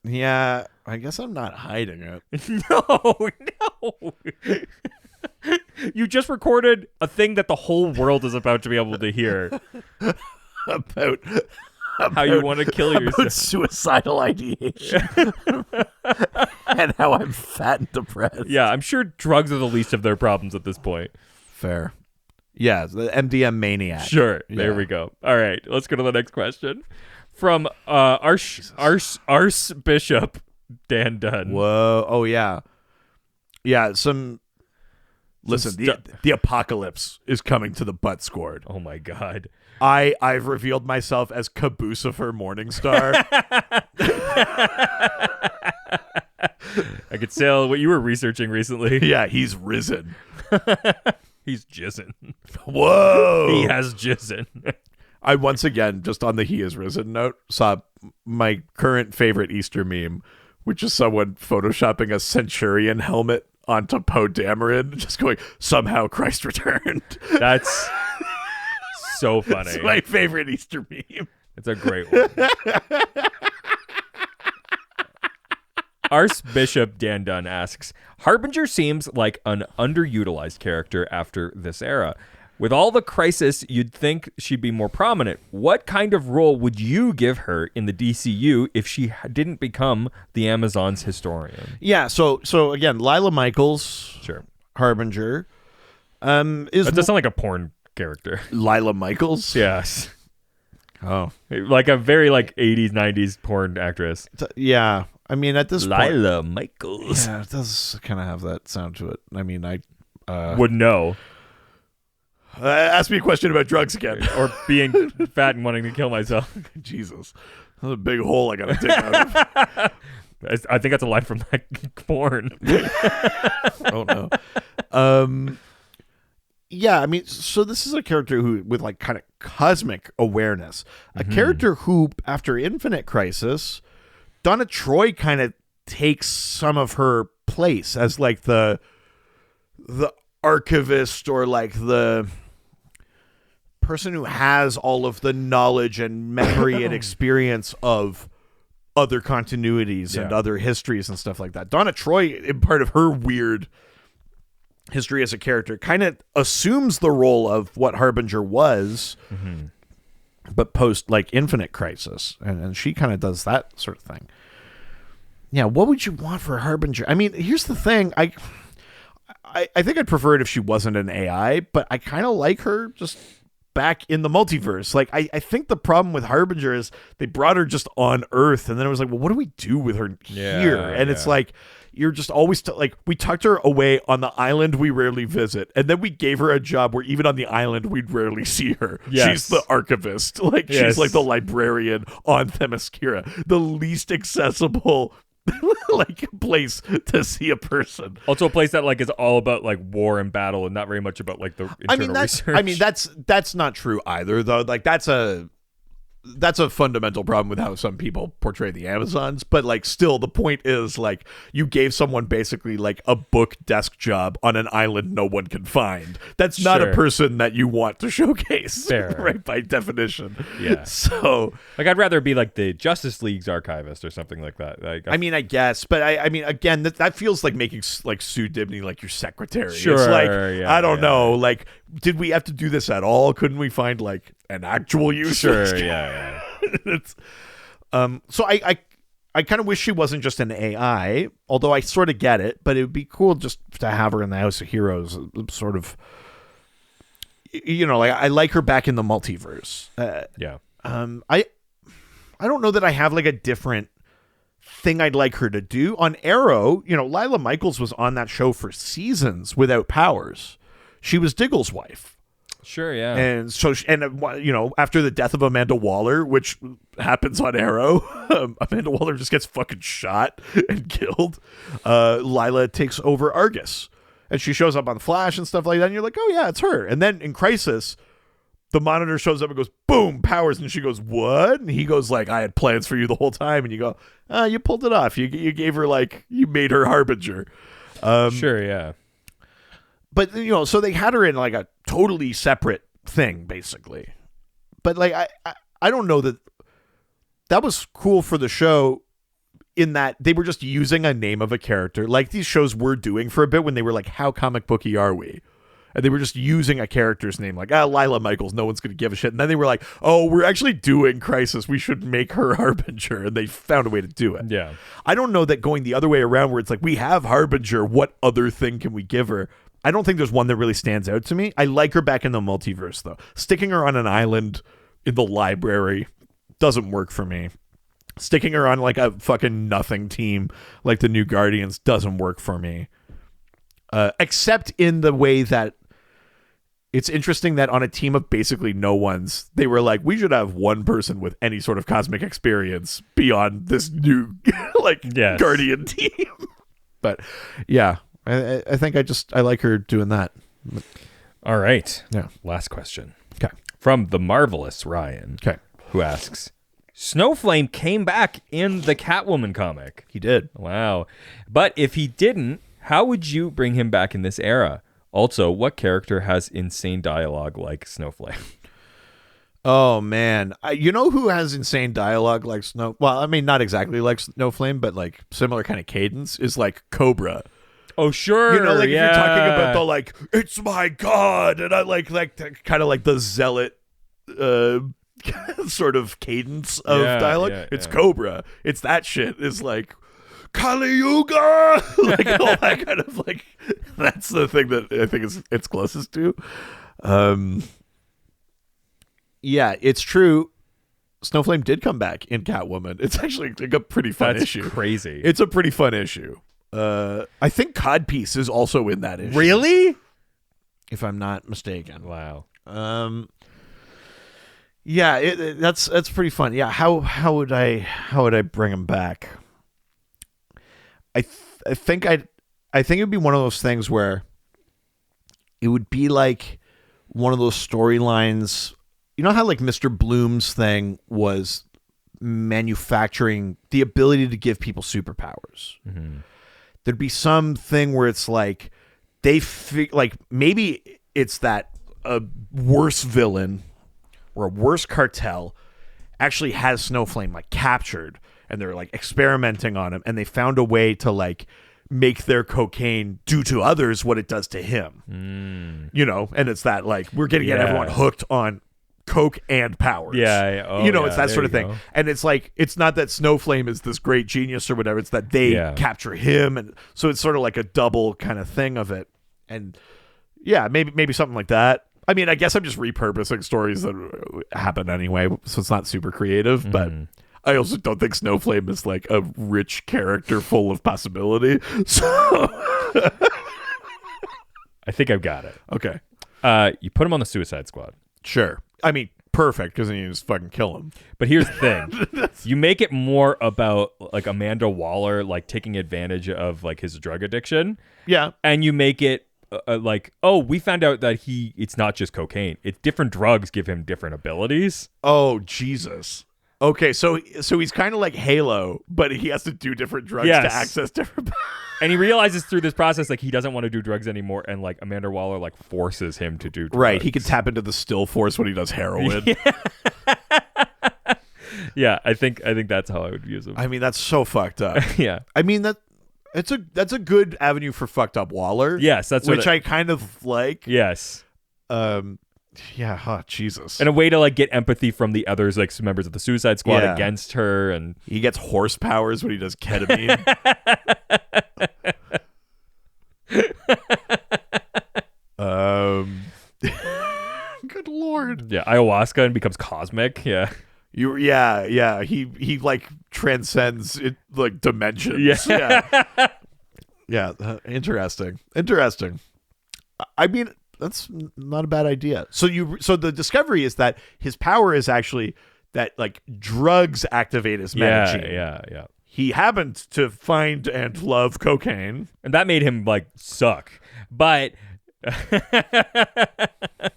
Yeah, I guess I'm not hiding it. No. You just recorded a thing that the whole world is about to be able to hear. About how you want to kill yourself. About suicidal ideation. And how I'm fat and depressed. Yeah, I'm sure drugs are the least of their problems at this point. Fair. Yeah, the MDM maniac. Sure. Yeah. There we go. All right, let's go to the next question. From Archbishop Dan Dunn. Whoa. Oh, yeah. Yeah, Listen, the apocalypse is coming to the butt scored. Oh, my God. I've revealed myself as Caboocifer Morningstar. I could tell what you were researching recently. Yeah, he's risen. He's jizzing. Whoa. He has jizzing. I once again, just on the he is risen note, saw my current favorite Easter meme, which is someone photoshopping a Centurion helmet onto Poe Dameron, just going, somehow Christ returned. That's so funny. It's my favorite Easter meme. It's a great one. Archbishop Dan Dunn asks, Harbinger seems like an underutilized character after this era. With all the crisis, you'd think she'd be more prominent. What kind of role would you give her in the DCU if she didn't become the Amazon's historian? Yeah, so again, Lila Michaels, sure, Harbinger, that does sound like a porn character. Lila Michaels? Yes. Oh. Like a very 80s, 90s porn actress. Yeah. I mean, at this point... Lila Michaels. Yeah, it does kind of have that sound to it. I mean, I... would know. Ask me a question about drugs again. Or being fat and wanting to kill myself. Jesus. That's a big hole I got to dig out of. I think that's a line from that porn. Oh, no. Yeah, I mean, so this is a character who, with kind of cosmic awareness. A character who, after Infinite Crisis... Donna Troy kind of takes some of her place as the archivist or the person who has all of the knowledge and memory and experience of other continuities and other histories and stuff like that. Donna Troy, in part of her weird history as a character, kind of assumes the role of what Harbinger was. But post Infinite Crisis, and she kind of does that sort of thing. Yeah, what would you want for Harbinger? I mean, here's the thing. I think I'd prefer it if she wasn't an AI, but I kind of like her just back in the multiverse. I think the problem with Harbinger is they brought her just on Earth, and then it was well, what do we do with her here? And it's you're just always we tucked her away on the island we rarely visit, and then we gave her a job where even on the island we'd rarely see her. Yes. She's the archivist, she's the librarian on Themyscira, the least accessible place to see a person. Also a place that is all about war and battle and not very much about the internal research. I mean that's not true either though. That's a that's a fundamental problem with how some people portray the Amazons, but like still the point is like you gave someone basically like a book desk job on an island no one can find. That's not a person that you want to showcase. Fair. Right, by definition. Yeah. So like I'd rather be like the Justice League's archivist or something like that. Like, I mean, I guess, but I mean, again, that feels like making like Sue Dibney like your secretary. Sure, it's like yeah, I don't know. Like, did we have to do this at all? Couldn't we find like an actual use? Sure, yeah. It's, so I kind of wish she wasn't just an AI, although I sort of get it. But it would be cool just to have her in the House of Heroes, sort of. You know, like I like her back in the multiverse. Yeah. I don't know that I have like a different thing I'd like her to do. On Arrow, you know, Lila Michaels was on that show for seasons without powers. She was Diggle's wife. Sure, yeah. And so, you know, after the death of Amanda Waller, which happens on Arrow, Amanda Waller just gets fucking shot and killed. Lila takes over Argus. And she shows up on Flash and stuff like that. And you're like, oh, yeah, it's her. And then in Crisis, the Monitor shows up and goes, boom, powers. And she goes, what? And he goes like, I had plans for you the whole time. And you go, you pulled it off. You gave her like, you made her Harbinger. Sure, yeah. But, you know, so they had her in like a totally separate thing, basically. But like, I don't know that was cool for the show in that they were just using a name of a character like these shows were doing for a bit when they were like, how comic booky are we? And they were just using a character's name like, Lila Michaels, no one's going to give a shit. And then they were like, oh, we're actually doing Crisis. We should make her Harbinger. And they found a way to do it. Yeah. I don't know that going the other way around where it's like, we have Harbinger. What other thing can we give her? I don't think there's one that really stands out to me. I like her back in the multiverse, though. Sticking her on an island in the library doesn't work for me. Sticking her on like a fucking nothing team like the New Guardians doesn't work for me. Except in the way that it's interesting that on a team of basically no ones, they were like, we should have one person with any sort of cosmic experience beyond this new Guardian team. But yeah, I think I like her doing that. All right. Yeah. Last question. Okay. From the marvelous Ryan. Okay. Who asks, Snowflame came back in the Catwoman comic. He did. Wow. But if he didn't, how would you bring him back in this era? Also, what character has insane dialogue like Snowflame? Oh, man. You know who has insane dialogue like Well, I mean, not exactly like Snowflame, but like similar kind of cadence is like Cobra. Oh, sure. You know, like if you're talking about the like, it's my God. And I like kind of like the zealot sort of cadence of dialogue. It's Cobra. It's that shit. It's like Kali Yuga, like all that kind of like. That's the thing that I think it's closest to. Yeah, it's true. Snowflame did come back in Catwoman. It's actually like a pretty fun issue. That's crazy. It's a pretty fun issue. I think Codpiece is also in that issue. Really? If I'm not mistaken. Wow. Yeah, that's pretty fun. Yeah, how would I bring him back? I think it'd be one of those things where it would be like one of those storylines. You know how like Mr. Bloom's thing was manufacturing the ability to give people superpowers. Mm-hmm. There'd be something where it's like like maybe it's that a worse villain or a worse cartel actually has Snowflame like captured, and they're like experimenting on him, and they found a way to like make their cocaine do to others what it does to him. You know, and it's that like we're getting everyone hooked on coke and powers. It's that sort of thing. And it's like it's not that Snowflame is this great genius or whatever, it's that they capture him, and so it's sort of like a double kind of thing of it. And yeah, maybe something like that. I mean, I guess I'm just repurposing stories that happen anyway, so it's not super creative, but I also don't think Snowflame is like a rich character full of possibility. So I think I've got it. Okay. You put him on the Suicide Squad. Sure. I mean, perfect, because then you just fucking kill him. But here's the thing. You make it more about like Amanda Waller like taking advantage of like his drug addiction. Yeah. And you make it like, oh, we found out that it's not just cocaine. It's different drugs give him different abilities. Oh, Jesus. Okay, so he's kind of like Halo, but he has to do different drugs to access different. And he realizes through this process, like, he doesn't want to do drugs anymore, and like Amanda Waller like forces him to do drugs. Right, he can tap into the still force when he does heroin. Yeah, I think that's how I would use him. I mean, that's so fucked up. Yeah, I mean that's a good avenue for fucked up Waller. Yes, that's which I kind of like. Yes. Yeah, Jesus. And a way to like get empathy from the others, like some members of the Suicide Squad against her, and he gets horse powers when he does ketamine. Good Lord. Yeah, ayahuasca and becomes cosmic. Yeah. He like transcends it, like dimensions. Yeah. Interesting. I mean, that's not a bad idea. So the discovery is that his power is actually that like drugs activate his meta. Yeah. He happened to find and love cocaine, and that made him like suck. But that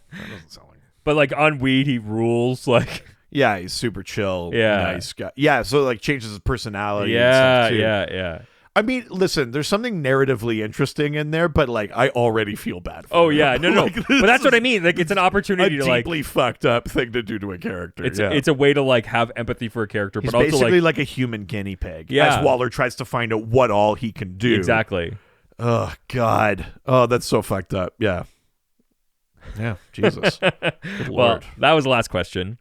doesn't sound like. But like on weed, he rules. Like, yeah, he's super chill. Yeah, nice guy. Yeah, so like changes his personality. Yeah, and stuff too. Yeah. I mean, listen, there's something narratively interesting in there, but like I already feel bad for him. Yeah, no. Like, but that's what I mean. Like, it's an opportunity to like deeply fucked up thing to do to a character. It's a way to like have empathy for a character, He's but also basically like a human guinea pig. Yeah. As Waller tries to find out what all he can do. Exactly. Oh God. Oh, that's so fucked up. Yeah. Yeah. Jesus. Good Lord. Well, that was the last question.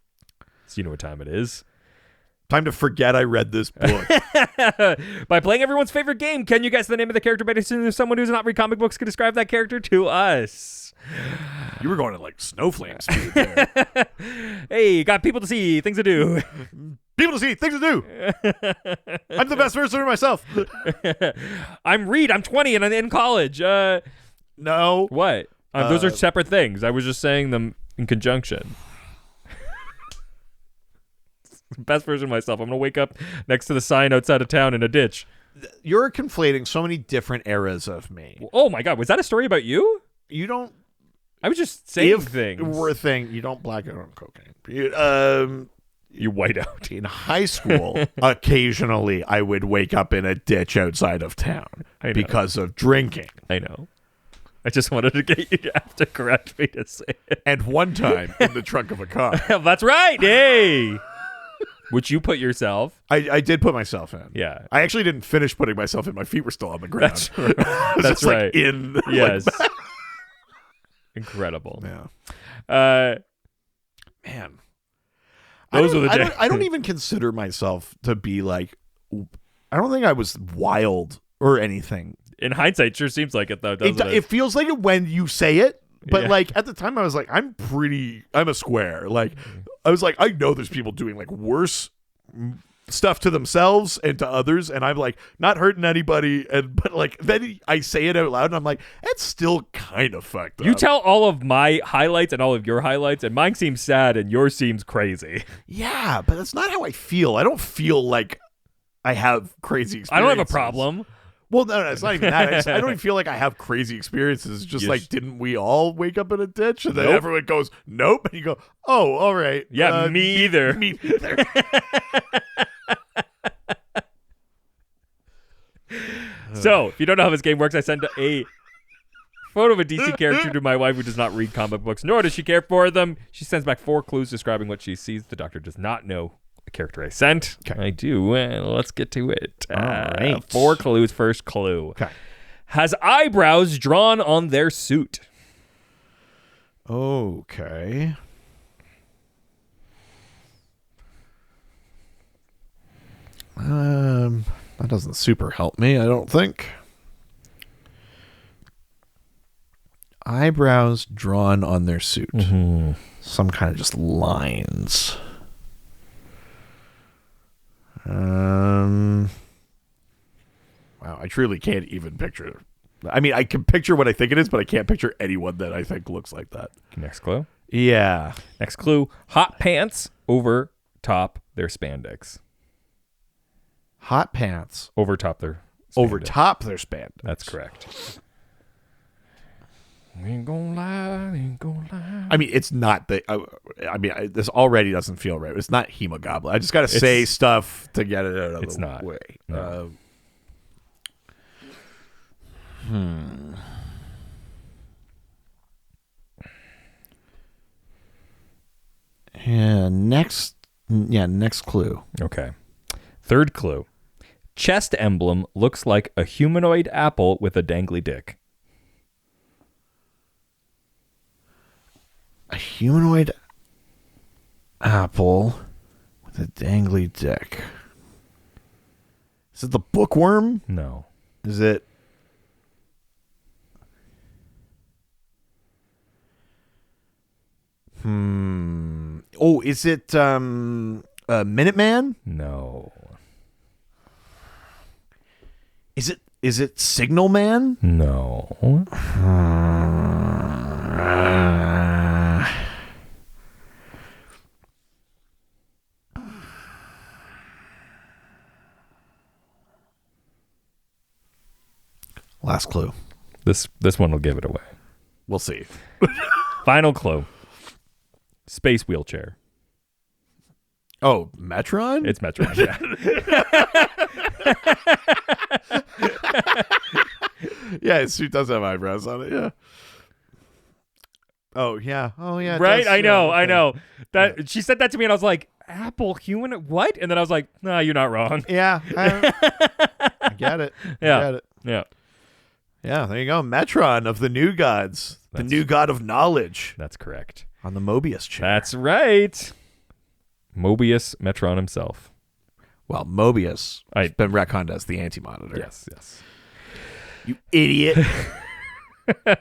So you know what time it is. Time to forget I read this book. By playing everyone's favorite game, can you guess the name of the character by assuming someone who's not read comic books could describe that character to us? You were going to like snowflake speed there. Hey, got people to see, things to do. People to see, things to do. I'm the best version of myself. I'm Reed. I'm 20 and I'm in college. No. What? Those are separate things. I was just saying them in conjunction. Best version of myself. I'm going to wake up next to the sign outside of town in a ditch. You're conflating so many different eras of me. Oh my God. Was that a story about you? You don't. I was just saying things. We're a thing. You don't black out on cocaine. You white out. In high school, occasionally I would wake up in a ditch outside of town because of drinking. I know. I just wanted to get you to have to correct me to say it. And one time in the trunk of a car. That's right. Hey. Which you put yourself. I did put myself in. Yeah. I actually didn't finish putting myself in. My feet were still on the ground. That's right. That's right. Like in. Yes. Like, incredible. Yeah. Man. Those are the days. I don't even consider myself to be like. I don't think I was wild or anything. In hindsight, sure seems like it though, doesn't it? It feels like it when you say it. But like at the time I was like, I'm a square. Like I was like, I know there's people doing like worse stuff to themselves and to others, and I'm like not hurting anybody, but like then I say it out loud and I'm like, that's still kind of fucked up. You tell all of my highlights and all of your highlights, and mine seems sad and yours seems crazy. Yeah, but that's not how I feel. I don't feel like I have crazy experiences. I don't have a problem. Well, no, it's not even that. I don't even feel like I have crazy experiences. It's just like, didn't we all wake up in a ditch? And then everyone goes, nope. And you go, oh, all right. Yeah, me either. Me either. So, if you don't know how this game works, I send a photo of a DC character to my wife who does not read comic books, nor does she care for them. She sends back 4 clues describing what she sees. The doctor does not know the character I sent. Okay. I do. Well, let's get to it. All right. 4 clues. First clue. Okay. Has eyebrows drawn on their suit. Okay. That doesn't super help me, I don't think. Eyebrows drawn on their suit. Mm-hmm. Some kind of just lines. Wow, I truly can't even picture. I mean, I can picture what I think it is, but I can't picture anyone that I think looks like that. Next clue. Yeah. Next clue. Hot pants over top their spandex. Hot pants. Over top their spandex. Over top their spandex. That's correct. Ain't gonna lie, ain't gonna lie. I mean, it's not the. This already doesn't feel right. It's not Hemogoblin. I just got to say stuff to get it out of the way. No. Next clue. Okay. Third clue. Chest emblem looks like a humanoid apple with a dangly dick. A humanoid apple with a dangly dick. Is it the bookworm? No. Is it? Oh, is it Minuteman? No. Is it Signal Man? No. Last clue. This one will give it away. We'll see. Final clue. Space wheelchair. Oh, Metron? It's Metron. Yeah. Yeah, his suit does have eyebrows on it. Yeah. Oh yeah. Oh yeah. Right. Does, I know. okay. I know. That she said that to me, and I was like, "Apple human what?" And then I was like, "No, you're not wrong." Yeah. I get it. Yeah. I get it. Yeah. Yeah. There you go. Metron of the New Gods, the new god of knowledge. That's correct. On the Mobius chair. That's right. Mobius, Metron himself. Well, Mobius has been retconned as the Anti-Monitor. Yes. Yes. You idiot.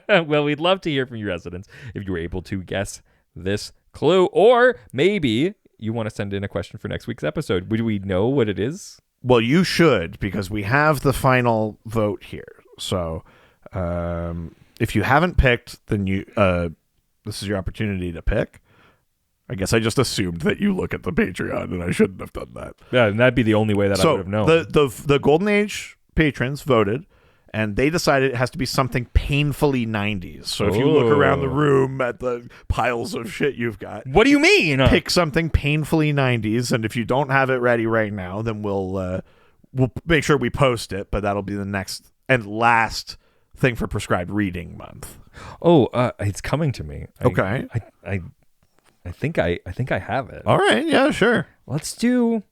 Well, we'd love to hear from your residents if you were able to guess this clue, or maybe you want to send in a question for next week's episode. Would we know what it is? Well, you should, because we have the final vote here. So, if you haven't picked, then this is your opportunity to pick. I guess I just assumed that you look at the Patreon, and I shouldn't have done that. Yeah, and that'd be the only way that I would have known. The Golden Age patrons voted, and they decided it has to be something painfully 90s. So if you look around the room at the piles of shit you've got, what do you mean? Pick something painfully 90s, and if you don't have it ready right now, then we'll make sure we post it. But that'll be the next and last thing for Prescribed Reading Month. Oh, it's coming to me. Okay. I think I have it. All right. Yeah. Sure. Let's do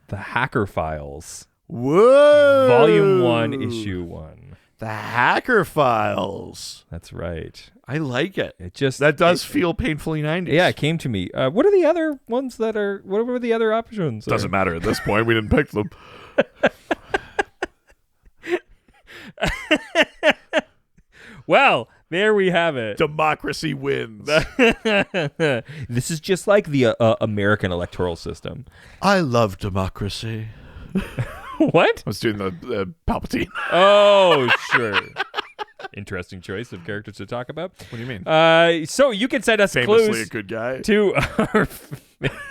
the Hacker Files. Whoa! Volume 1, Issue 1. The Hacker Files. That's right. I like it. That does feel painfully 90s. Yeah, it came to me. What are the other ones that are? What were the other options? Doesn't matter at this point. We didn't pick them. Well, there we have it. Democracy wins. This is just like the American electoral system. I love democracy. What? I was doing the Palpatine. Oh, sure. Interesting choice of characters to talk about. What do you mean? So you can send us Famously clues a good guy. to our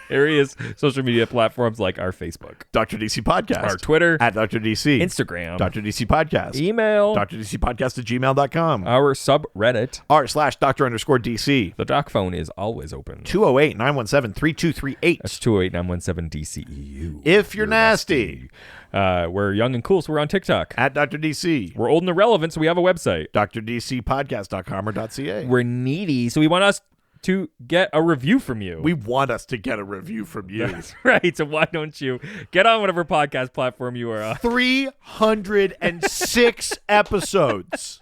various social media platforms like our Facebook, Dr. DC Podcast, our Twitter, at Dr. DC, Instagram, Dr. DC Podcast, email, drdcpodcast@gmail.com, our subreddit, r/Dr_DC. The doc phone is always open. 208-917-3238. That's 208-917-DCEU. If you're nasty. We're young and cool, so we're on TikTok. At Dr. DC. We're old and irrelevant, so we have a website. drdcpodcast.com or .ca. We're needy, so we want us to get a review from you. We want us to get a review from you. That's right. So why don't you get on whatever podcast platform you are on? 306 episodes.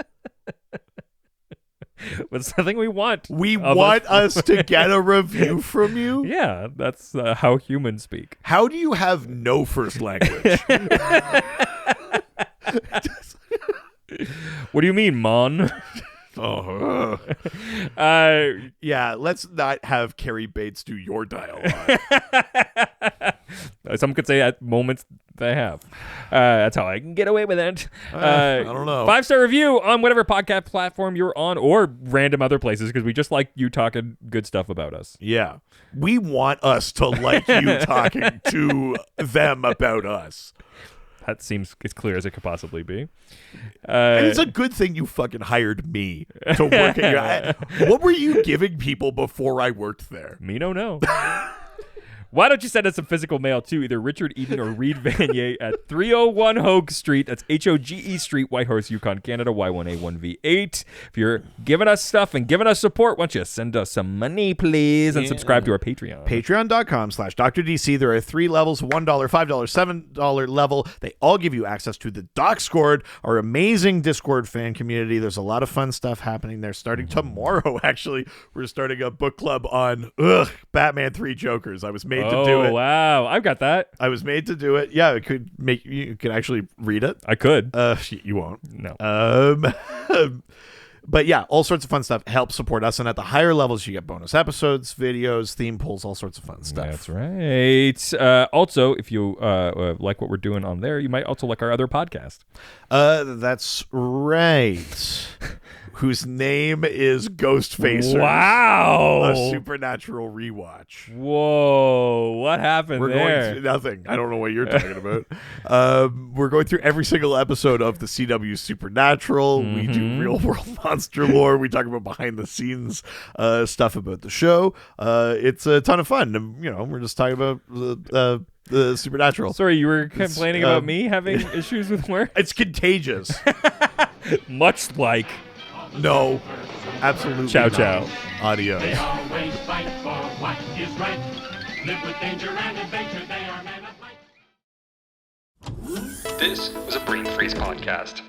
It's something we want. We want us to get a review from you? Yeah, that's how humans speak. How do you have no first language? What do you mean, Mon? Yeah, let's not have Carrie Bates do your dialogue. Some could say at moments they have. That's how I can get away with it. I don't know. 5-star review on whatever podcast platform you're on, or random other places, because we just like you talking good stuff about us. Yeah. We want us to like you talking to them about us. That seems as clear as it could possibly be. And it's a good thing you fucking hired me to work at your... What were you giving people before I worked there? Me don't know. Why don't you send us some physical mail to either Richard Eden or Reed Vanier at 301 Hogue Street. That's Hoge Street, Whitehorse, Yukon, Canada, Y1A1V8. If you're giving us stuff and giving us support, why don't you send us some money, please, and subscribe to our Patreon. Patreon.com/DrDC. There are 3 levels, $1, $5, $7 level. They all give you access to the Discord, our amazing Discord fan community. There's a lot of fun stuff happening there. Starting tomorrow, actually, we're starting a book club on Batman 3 Jokers. I was made to do it. Oh, wow. I've got that. I was made to do it. Yeah, it could make you could actually read it. I could. You won't. No. But yeah, all sorts of fun stuff. Help support us. And at the higher levels, you get bonus episodes, videos, theme pools, all sorts of fun stuff. That's right. Also, if you like what we're doing on there, you might also like our other podcast. That's right. Whose name is Ghostfacer. Wow. A supernatural rewatch. Whoa. What happened We're there? going through nothing. I don't know what you're talking about. We're going through every single episode of the CW Supernatural. Mm-hmm. We do real world monster lore. We talk about behind the scenes stuff about the show. It's a ton of fun. And, we're just talking about the Supernatural. Sorry, you were complaining about me having issues with work? It's contagious. Much like... No, absolutely Ciao, not. ciao. Adios. They always fight for what is right. Live with danger and adventure. They are men of might. This was a Brain Freeze podcast.